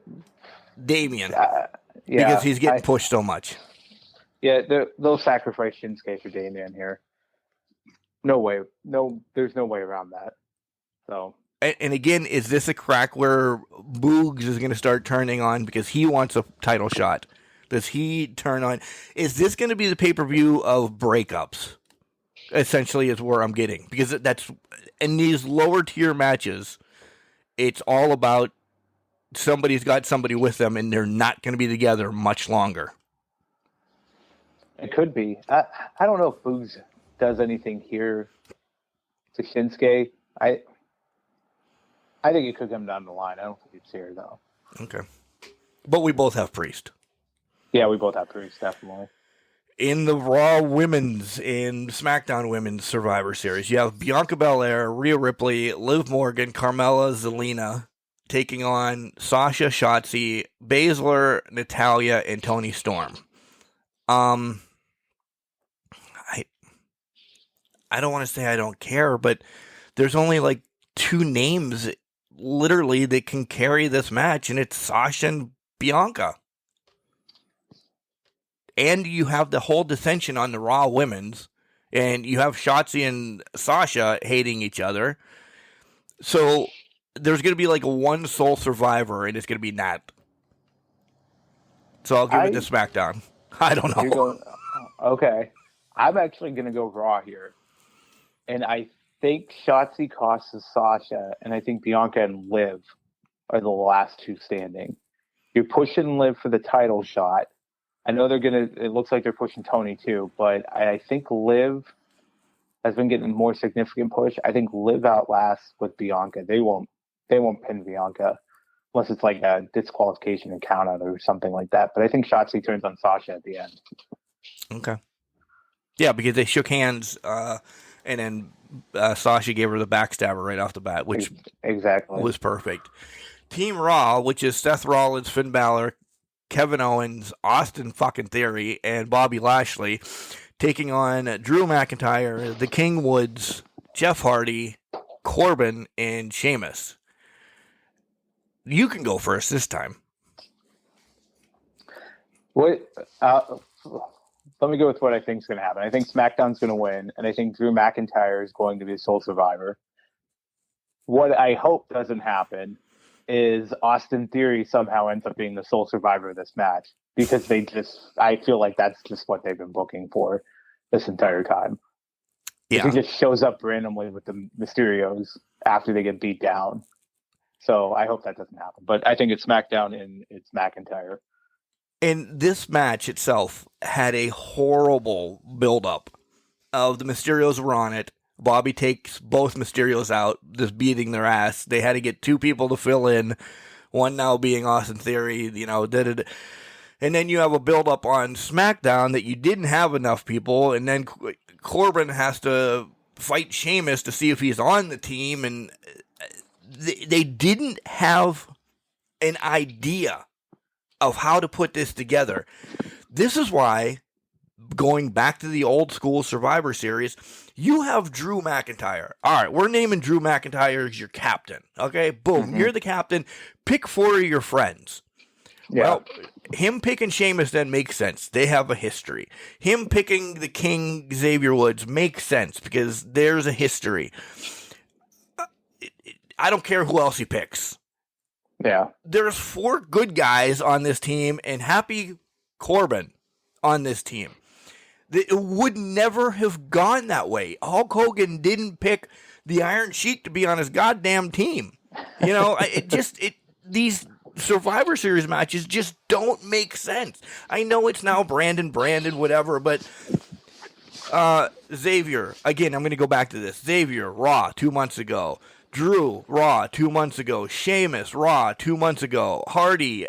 Damian. Yeah, because he's getting pushed so much. Yeah, they'll sacrifice Shinsuke for Damian here. No way. No, there's no way around that. So... And again, is this a crack where Boogs is going to start turning on because he wants a title shot? Does he turn on? Is this going to be the pay-per-view of breakups? Essentially is where I'm getting. Because that's, in these lower tier matches, it's all about somebody's got somebody with them and they're not going to be together much longer. It could be. I don't know if Boogs does anything here to Shinsuke. I think it could come down the line. I don't think it's here, though. Okay. But we both have Priest. Yeah, we both have Priest, definitely. In the Raw Women's and SmackDown Women's Survivor Series, you have Bianca Belair, Rhea Ripley, Liv Morgan, Carmella, Zelina taking on Sasha, Shotzi, Baszler, Natalya, and Toni Storm. I don't want to say I don't care, but there's only like two names literally that can carry this match, and it's Sasha and Bianca. And you have the whole dissension on the Raw Women's, and you have Shotzi and Sasha hating each other. So there's going to be like a one sole survivor, and it's going to be Nat. So I'll give it to SmackDown. I don't know. Okay. I'm actually going to go Raw here. And I think Shotzi costs Sasha, and I think Bianca and Liv are the last two standing. You're pushing Liv for the title shot. I know it looks like they're pushing Tony too, but I think Liv has been getting more significant push. I think Liv outlasts with Bianca. They won't pin Bianca unless it's like a disqualification and count out or something like that. But I think Shotzi turns on Sasha at the end. Okay. Yeah, because they shook hands, and then Sasha gave her the backstabber right off the bat, which exactly was perfect. Team Raw, which is Seth Rollins, Finn Balor, Kevin Owens, Austin fucking Theory, and Bobby Lashley, taking on Drew McIntyre, the King Woods, Jeff Hardy, Corbin, and Sheamus. You can go first this time. Let me go with what I think is going to happen. I think SmackDown's going to win, and I think Drew McIntyre is going to be the sole survivor. what I hope doesn't happen is Austin Theory somehow ends up being the sole survivor of this match, because I feel like that's just what they've been booking for this entire time. Yeah. He just shows up randomly with the Mysterios after they get beat down. So I hope that doesn't happen. But I think it's SmackDown and it's McIntyre. And this match itself had a horrible build-up of the Mysterios were on it. Bobby takes both Mysterios out, just beating their ass. They had to get 2 people to fill in, one now being Austin Theory, and then you have a build-up on SmackDown that you didn't have enough people, and then Corbin has to fight Sheamus to see if he's on the team, and they didn't have an idea of how to put this together. This is why, going back to the old school Survivor Series, you have Drew McIntyre. All right, we're naming Drew McIntyre as your captain. Okay, boom, You're the captain. Pick 4 of your friends. Yeah. Well, him picking Sheamus then makes sense. They have a history. Him picking the King, Xavier Woods, makes sense because there's a history. I don't care who else he picks. Yeah. There's 4 good guys on this team and Happy Corbin on this team. It would never have gone that way. Hulk Hogan didn't pick the Iron Sheik to be on his goddamn team. These Survivor Series matches just don't make sense. I know it's now Brandon, whatever, but Xavier, again, I'm going to go back to this. Xavier, Raw, 2 months ago. Drew, Raw, 2 months ago. Sheamus, Raw, 2 months ago. Hardy,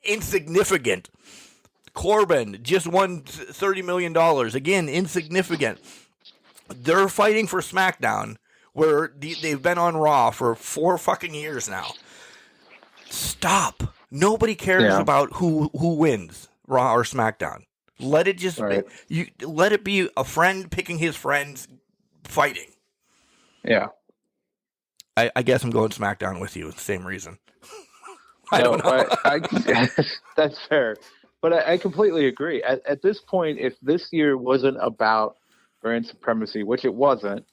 insignificant. Corbin just won $30 million. Again, insignificant. They're fighting for SmackDown, where they've been on Raw for 4 fucking years now. Stop. Nobody cares about who wins, Raw or SmackDown. Let it just let it be a friend picking his friends fighting. Yeah. I guess I'm going SmackDown with you. Same reason. I don't know. That's fair. But I completely agree. At this point, if this year wasn't about brand supremacy, which it wasn't,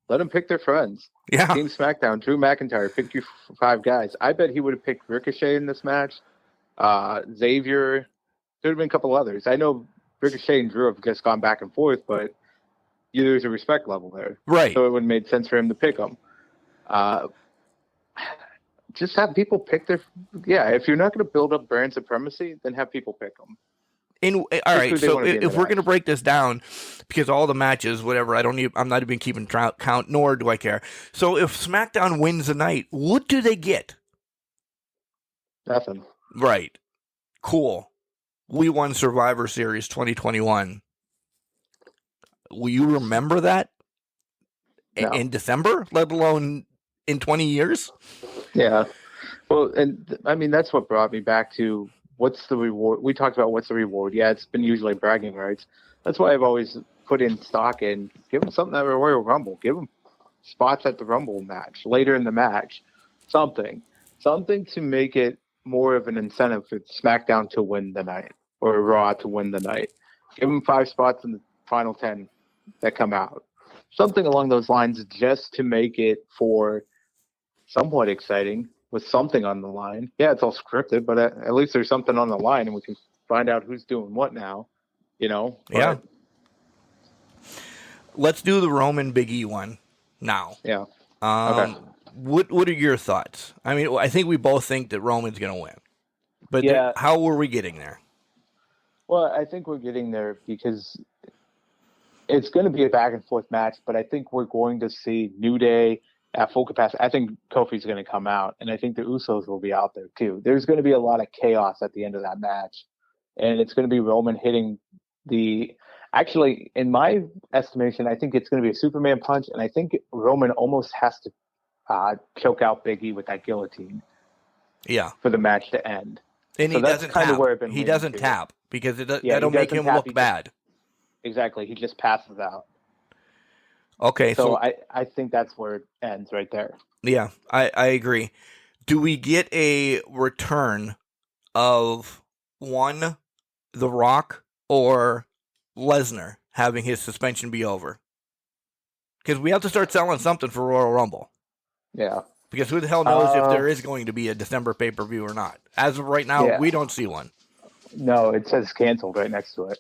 let them pick their friends. Yeah. Team SmackDown, Drew McIntyre, pick your 5 guys. I bet he would have picked Ricochet in this match. Xavier, there would have been a couple others. I know Ricochet and Drew have just gone back and forth, but there's a respect level there. Right. So it would have made sense for him to pick them. Just have people pick their. Yeah, if you're not going to build up brand supremacy, then have people pick them. All right, so if we're going to break this down, because all the matches, whatever, I'm not even keeping count, nor do I care. So if SmackDown wins the night, what do they get? Nothing. Right. Cool. We won Survivor Series 2021. Will you remember that in December, let alone in 20 years? Yeah. Well, and I mean, that's what brought me back to what's the reward. We talked about what's the reward. Yeah, it's been usually bragging rights. That's why I've always put in stock in. Give them something at the Royal Rumble. Give them spots at the Rumble match, later in the match. Something to make it more of an incentive for SmackDown to win the night or Raw to win the night. Give them 5 spots in the final 10 that come out. Something along those lines, just to make it for somewhat exciting with something on the line. Yeah, it's all scripted, but at least there's something on the line, and we can find out who's doing what now. Yeah. Let's do the Roman Big E one now. Yeah. Okay. What are your thoughts? I mean, I think we both think that Roman's going to win, but how are we getting there? Well, I think we're getting there because it's going to be a back and forth match, but I think we're going to see New Day at full capacity. I think Kofi's going to come out, and I think the Usos will be out there too. There's going to be a lot of chaos at the end of that match, and it's going to be Roman hitting actually, in my estimation, I think it's going to be a Superman punch, and I think Roman almost has to choke out Big E with that guillotine. Yeah. For the match to end. And so he doesn't tap. He doesn't tap because that'll make him look bad. Exactly. He just passes out. Okay. So I think that's where it ends right there. Yeah, I agree. Do we get a return of The Rock or Lesnar having his suspension be over? Because we have to start selling something for Royal Rumble. Yeah. Because who the hell knows if there is going to be a December pay-per-view or not? As of right now, we don't see one. No, it says canceled right next to it.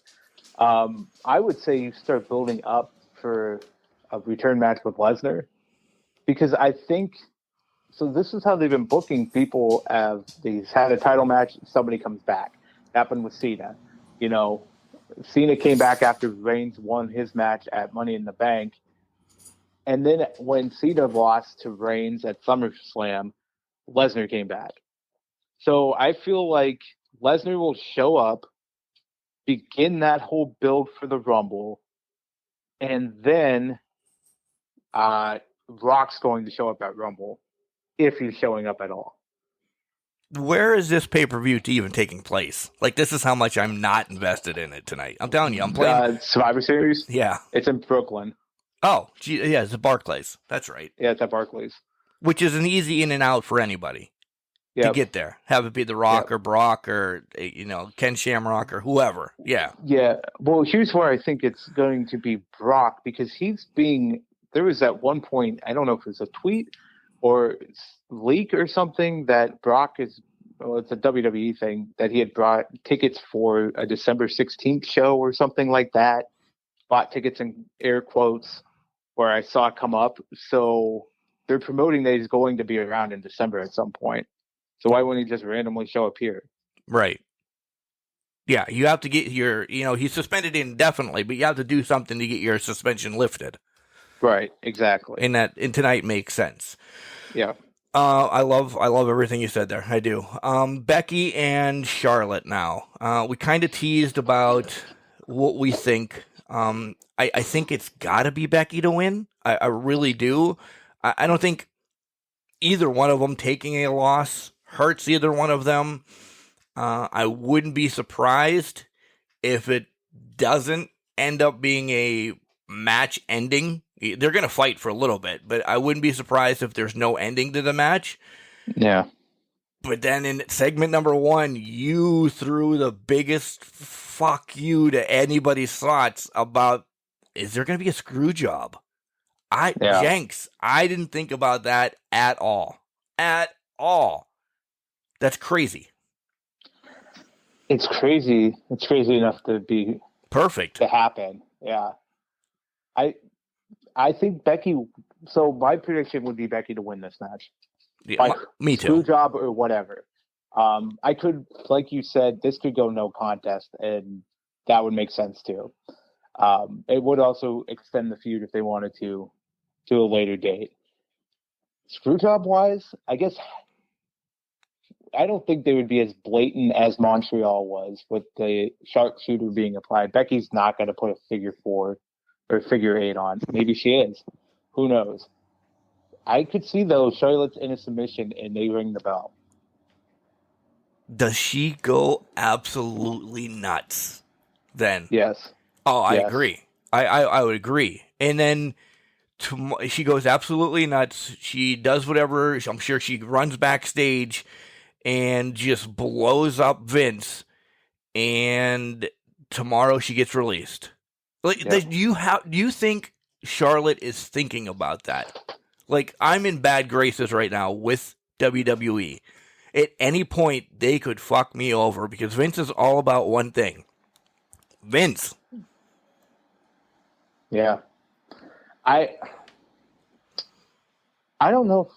I would say you start building up for a return match with Lesnar, because I think so. This is how they've been booking people. They've had a title match, somebody comes back. Happened with Cena. You know, Cena came back after Reigns won his match at Money in the Bank, and then when Cena lost to Reigns at SummerSlam, Lesnar came back. So I feel like Lesnar will show up, begin that whole build for the Rumble, and then Rock's going to show up at Rumble, if he's showing up at all. Where is this pay-per-view even taking place? Like, this is how much I'm not invested in it tonight. I'm telling you, I'm playing Survivor Series. Yeah, it's in Brooklyn. Oh, gee, yeah, it's at Barclays. That's right. Yeah, it's at Barclays, which is an easy in and out for anybody to get there. Have it be The Rock or Brock or Ken Shamrock or whoever. Yeah. Yeah. Well, here's where I think it's going to be Brock, because there was at one point, I don't know if it was a tweet or leak or something, that Brock it's a WWE thing, that he had brought tickets for a December 16th show or something like that. Bought tickets in air quotes, where I saw it come up. So they're promoting that he's going to be around in December at some point. So why wouldn't he just randomly show up here? Right. Yeah, you have to get he's suspended indefinitely, but you have to do something to get your suspension lifted. Right, exactly. And tonight makes sense. Yeah. I love everything you said there. I do. Becky and Charlotte now. We kind of teased about what we think. I think it's got to be Becky to win. I really do. I don't think either one of them taking a loss hurts either one of them. I wouldn't be surprised if it doesn't end up being a match ending. They're going to fight for a little bit, but I wouldn't be surprised if there's no ending to the match. Yeah. But then in segment number 1, you threw the biggest fuck you to anybody's thoughts about, is there going to be a screw job? Jenks, I didn't think about that at all. At all. That's crazy. It's crazy. It's crazy enough to be perfect to happen. Yeah. I think Becky. So my prediction would be Becky to win this match. Yeah, me too. Screw job or whatever. I could, like you said, this could go no contest, and that would make sense too. It would also extend the feud if they wanted to a later date. Screw job wise, I guess I don't think they would be as blatant as Montreal was with the sharpshooter being applied. Becky's not going to put a figure 4 or figure 8 on. Maybe she is. Who knows? I could see, though, Charlotte's in a submission and they ring the bell. Does she go absolutely nuts then? Yes. Oh, I agree. I would agree. And then she goes absolutely nuts. She does whatever. I'm sure she runs backstage and just blows up Vince. And tomorrow she gets released. Like, do you think Charlotte is thinking about that? Like, I'm in bad graces right now with WWE. At any point, they could fuck me over because Vince is all about one thing. Vince. Yeah. I don't know.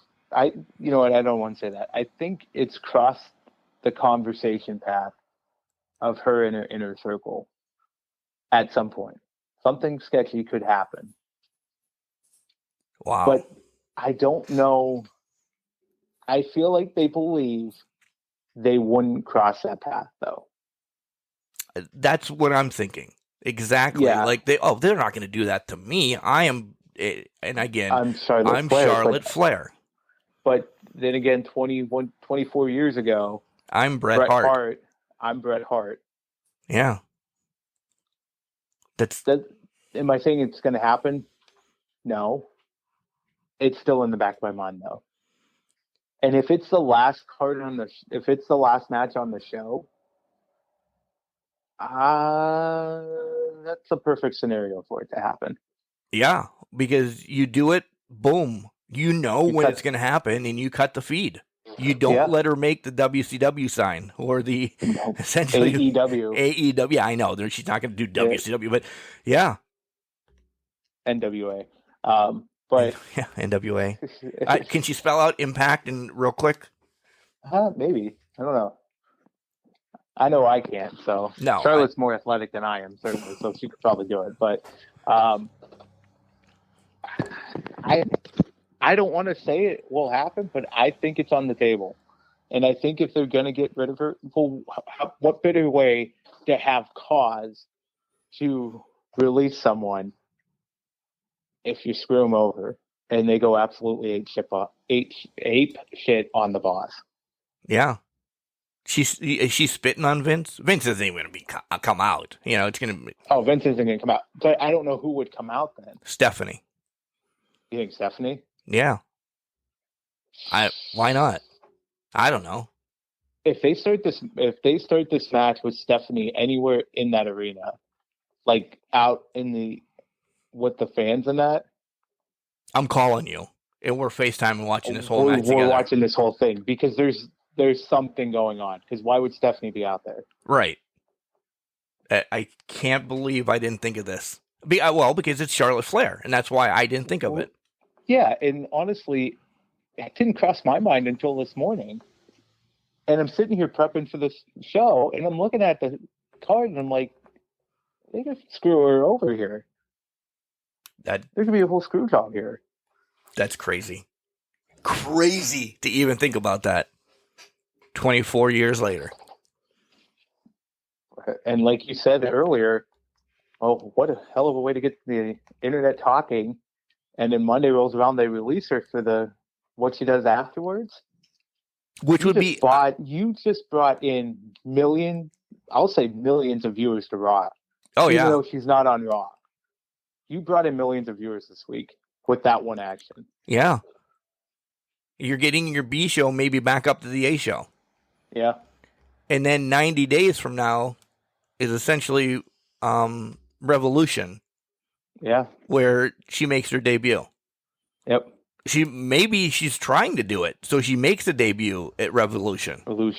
You know what? I don't want to say that. I think it's crossed the conversation path of her in her inner circle at some point. Something sketchy could happen. Wow. But I don't know. I feel like they believe they wouldn't cross that path, though. That's what I'm thinking. Exactly. Yeah. Like they're not going to do that to me. I am, and again, I'm Charlotte Flair. But then again, 24 years ago, I'm Bret Hart. I'm Bret Hart. Yeah. Am I saying it's going to happen? No. It's still in the back of my mind, though. And if it's the last if it's the last match on the show, that's a perfect scenario for it to happen. Yeah, because you do it, boom, You know when it's going to happen, and you cut the feed. You don't let her make the WCW sign or the essentially AEW. AEW. Yeah, I know. She's not going to do WCW, but yeah. NWA. But yeah, NWA. Can she spell out Impact and real quick? Maybe. I don't know. I know I can't. So no, Charlotte's more athletic than I am, certainly. So she could probably do it. But I don't want to say it will happen, but I think it's on the table. And I think if they're going to get rid of her, well, what better way to have cause to release someone if you screw them over and they go absolutely ape shit on the boss? Yeah. She's spitting on Vince. Vince isn't even going to come out. It's going to be... Oh, Vince isn't going to come out. But I don't know who would come out then. Stephanie. You think Stephanie? Yeah. Why not? I don't know. If they start this match with Stephanie anywhere in that arena, like out in with the fans and that, I'm calling you, and we're FaceTime watching this whole match together. We're watching this whole thing because there's something going on. Because why would Stephanie be out there? Right. I can't believe I didn't think of this. Because it's Charlotte Flair, and that's why I didn't think of it. Yeah, and honestly, it didn't cross my mind until this morning. And I'm sitting here prepping for this show, and I'm looking at the card, and I'm like, they could screw her over here. There could be a whole screw job here. That's crazy. Crazy to even think about that. 24 years later. And like you said earlier, what a hell of a way to get the internet talking. And then Monday rolls around, they release her for what she does afterwards. Which would be... You just brought in millions of viewers to Raw. Oh, yeah. Even though she's not on Raw. You brought in millions of viewers this week with that one action. Yeah. You're getting your B show maybe back up to the A show. Yeah. And then 90 days from now is essentially Revolution. Yeah. Where she makes her debut. Yep. She's trying to do it. So she makes a debut at Revolution. Well,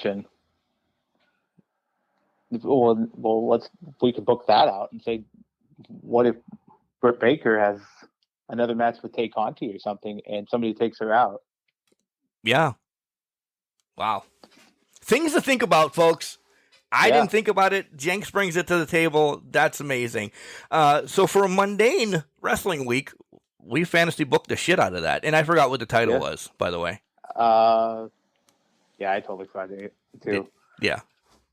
we could book that out and say, what if Britt Baker has another match with Tay Conti or something and somebody takes her out? Yeah. Wow. Things to think about, folks. I didn't think about it. Jenks brings it to the table. That's amazing. So for a mundane wrestling week, we fantasy booked the shit out of that. And I forgot what the title was, by the way. Yeah, I totally forgot it too. Yeah.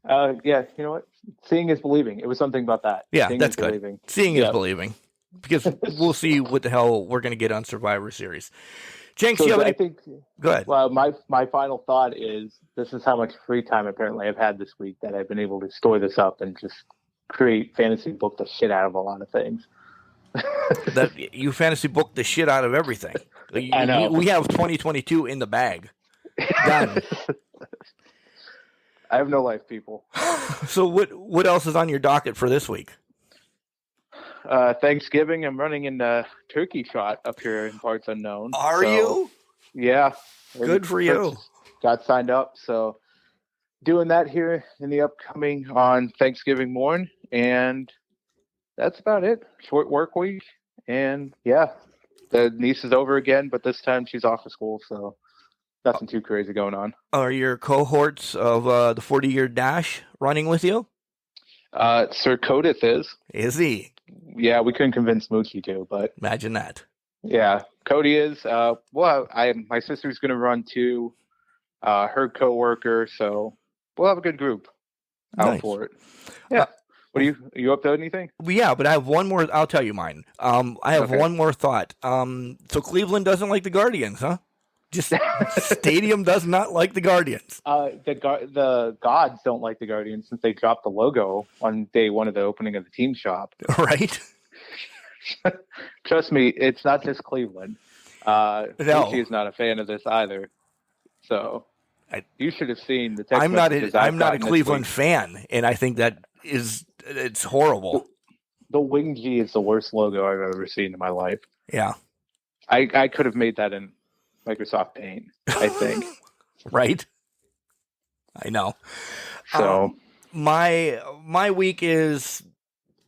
You know what? Seeing is believing. It was something about that. Yeah, Seeing that's is good. Believing. Seeing is believing. Because we'll see what the hell we're going to get on Survivor Series. Jenks, so you have any... Go ahead. Well, my final thought is this is how much free time apparently I've had this week that I've been able to store this up and just create fantasy book the shit out of a lot of things. That you fantasy booked the shit out of everything. I know. We have 2022 in the bag. Done. I have no life, people. So what else is on your docket for this week? Thanksgiving, I'm running in turkey trot up here in parts unknown. Are you? Yeah. Good for you. Got signed up, so doing that here in the upcoming on Thanksgiving morn, and that's about it. Short work week, and the niece is over again, but this time she's off of school, so nothing too crazy going on. Are your cohorts of the 40-year dash running with you? Sir Codith is. Is he? Yeah, we couldn't convince Moochie to, but imagine that. Yeah, Cody is. My sister's going to run too. Her coworker, so we'll have a good group out for it. Yeah. Are you up to anything? Yeah, but I have one more. I'll tell you mine. I have one more thought. So Cleveland doesn't like the Guardians, huh? Just Stadium does not like the Guardians. The gods don't like the Guardians since they dropped the logo on day one of the opening of the team shop. Right. Trust me, it's not just Cleveland. No. She is not a fan of this either. So you should have seen the text I'm not a Cleveland fan, and I think that it's horrible. The Wing G is the worst logo I've ever seen in my life. Yeah. I could have made that in Microsoft Paint, I think. Right? I know. So my week is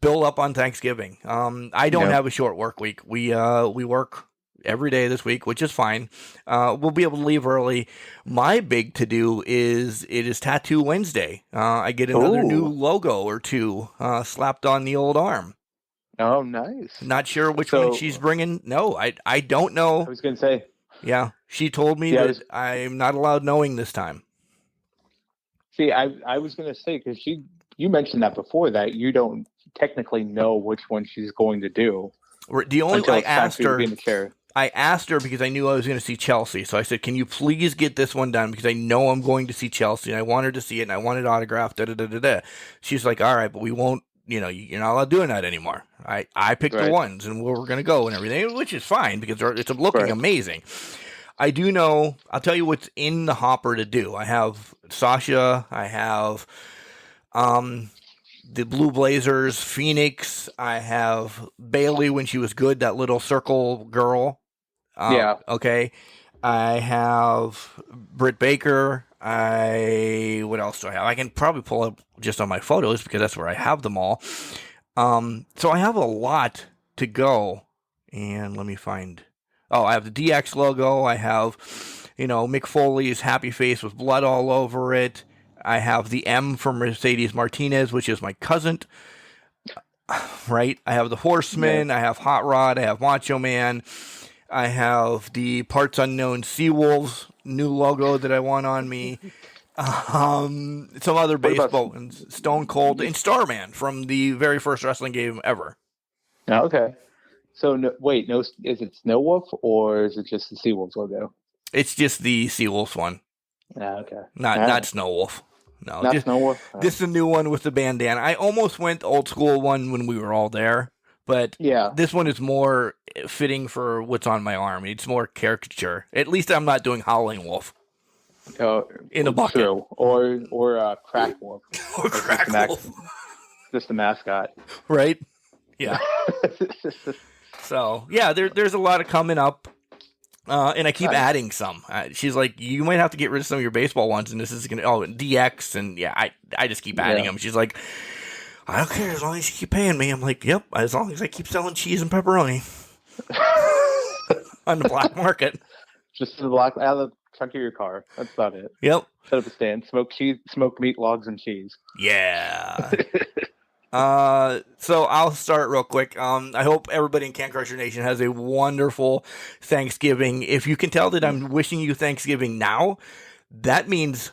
built up on Thanksgiving. I don't have a short work week. We work every day this week, which is fine. We'll be able to leave early. My big to do is it is Tattoo Wednesday. I get another new logo or two slapped on the old arm. Oh, nice. Not sure which one she's bringing. No, I don't know. I was gonna say. Yeah, she told me that I'm not allowed knowing this time. See, I was gonna say because you mentioned that before that you don't technically know which one she's going to do. The only I asked her. In the chair. I asked her because I knew I was going to see Chelsea. So I said, "Can you please get this one done? Because I know I'm going to see Chelsea, and I want her to see it, and I want it autographed." She's like, "All right, but we won't. You know, you're not allowed doing that anymore." I picked the ones, and we're going to go and everything, which is fine because it's looking amazing. I do know. I'll tell you what's in the hopper to do. I have Sasha. I have the Blue Blazers, Phoenix. I have Bailey when she was good, that little circle girl. Okay. I have Britt Baker. What else do I have? I can probably pull up just on my photos because that's where I have them all. So I have a lot to go. And let me find. Oh, I have the DX logo. I have, Mick Foley's happy face with blood all over it. I have the M from Mercedes Martinez, which is my cousin. Right? I have the Horseman. I have Hot Rod. I have Macho Man. I have the Parts Unknown Seawolves new logo that I want on me. Some other baseball ones. Stone Cold and Starman from the very first wrestling game ever. Okay. So, is it Snow Wolf or is it just the Seawolves logo? It's just the Seawolves one. Okay. Not Snow Wolf. No, not Snow Wolf. This is a new one with the bandana. I almost went old school one when we were all there, but this one is more fitting for what's on my arm. It's more caricature. At least I'm not doing Howling Wolf. In a bucket. True. Or Crack Wolf. Or Crack Wolf. Just the mascot. Right? Yeah. So, yeah, there's a lot of coming up. And I keep adding some. She's like, you might have to get rid of some of your baseball ones, and this is going to, DX, and I just keep adding them. She's like, I don't care as long as you keep paying me. I'm like, yep, as long as I keep selling cheese and pepperoni on the black market. Just the black, out of the trunk of your car. That's about it. Yep. Set up a stand, smoke meat, logs, and cheese. Yeah. So I'll start real quick. I hope everybody in Can Crusher Nation has a wonderful Thanksgiving. If you can tell that I'm wishing you Thanksgiving now, that means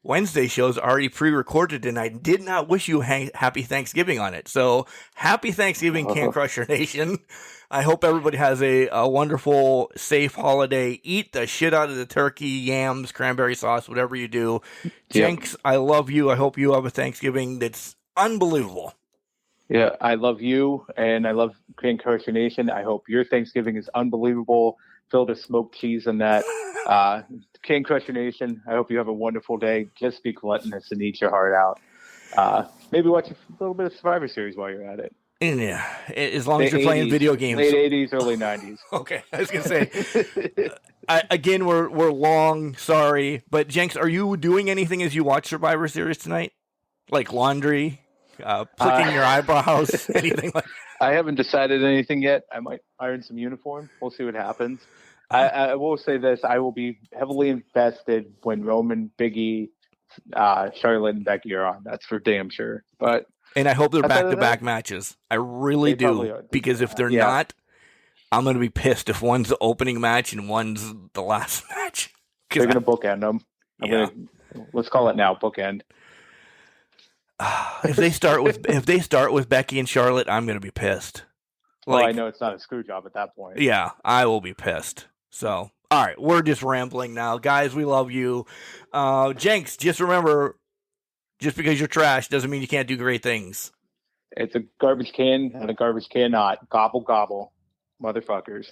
Wednesday show's already pre-recorded, and I did not wish you happy Thanksgiving on it. So happy Thanksgiving, Can Crusher Nation. I hope everybody has a wonderful, safe holiday. Eat the shit out of the turkey, yams, cranberry sauce, whatever you do. Jenks, I love you. I hope you have a Thanksgiving that's unbelievable. Yeah, I love you, and I love Can Crusher Nation. I hope your Thanksgiving is unbelievable, filled with smoked cheese and that. Can Crusher Nation, I hope you have a wonderful day. Just be gluttonous and eat your heart out. Maybe watch a little bit of Survivor Series while you're at it. Yeah, as long as you're playing video games. Late 80s, early 90s. Okay, I was going to say, again, we're long, sorry. But Jenks, are you doing anything as you watch Survivor Series tonight? Like laundry, flicking your eyebrows, anything like that? I haven't decided anything yet. I might iron some uniform. We'll see what happens. I will say this. I will be heavily invested when Roman, Big E, Charlotte, and Becky are on. That's for damn sure. And I hope they're back-to-back matches. I really do. Because if they're not, I'm going to be pissed if one's the opening match and one's the last match. They're going to bookend them. Let's call it now, bookend. If they start with Becky and Charlotte, I'm going to be pissed. Well, I know it's not a screw job at that point. Yeah, I will be pissed. So, all right, we're just rambling now. Guys, we love you. Jenks, just remember, just because you're trash doesn't mean you can't do great things. It's a garbage can and a garbage cannot. Gobble, gobble, motherfuckers.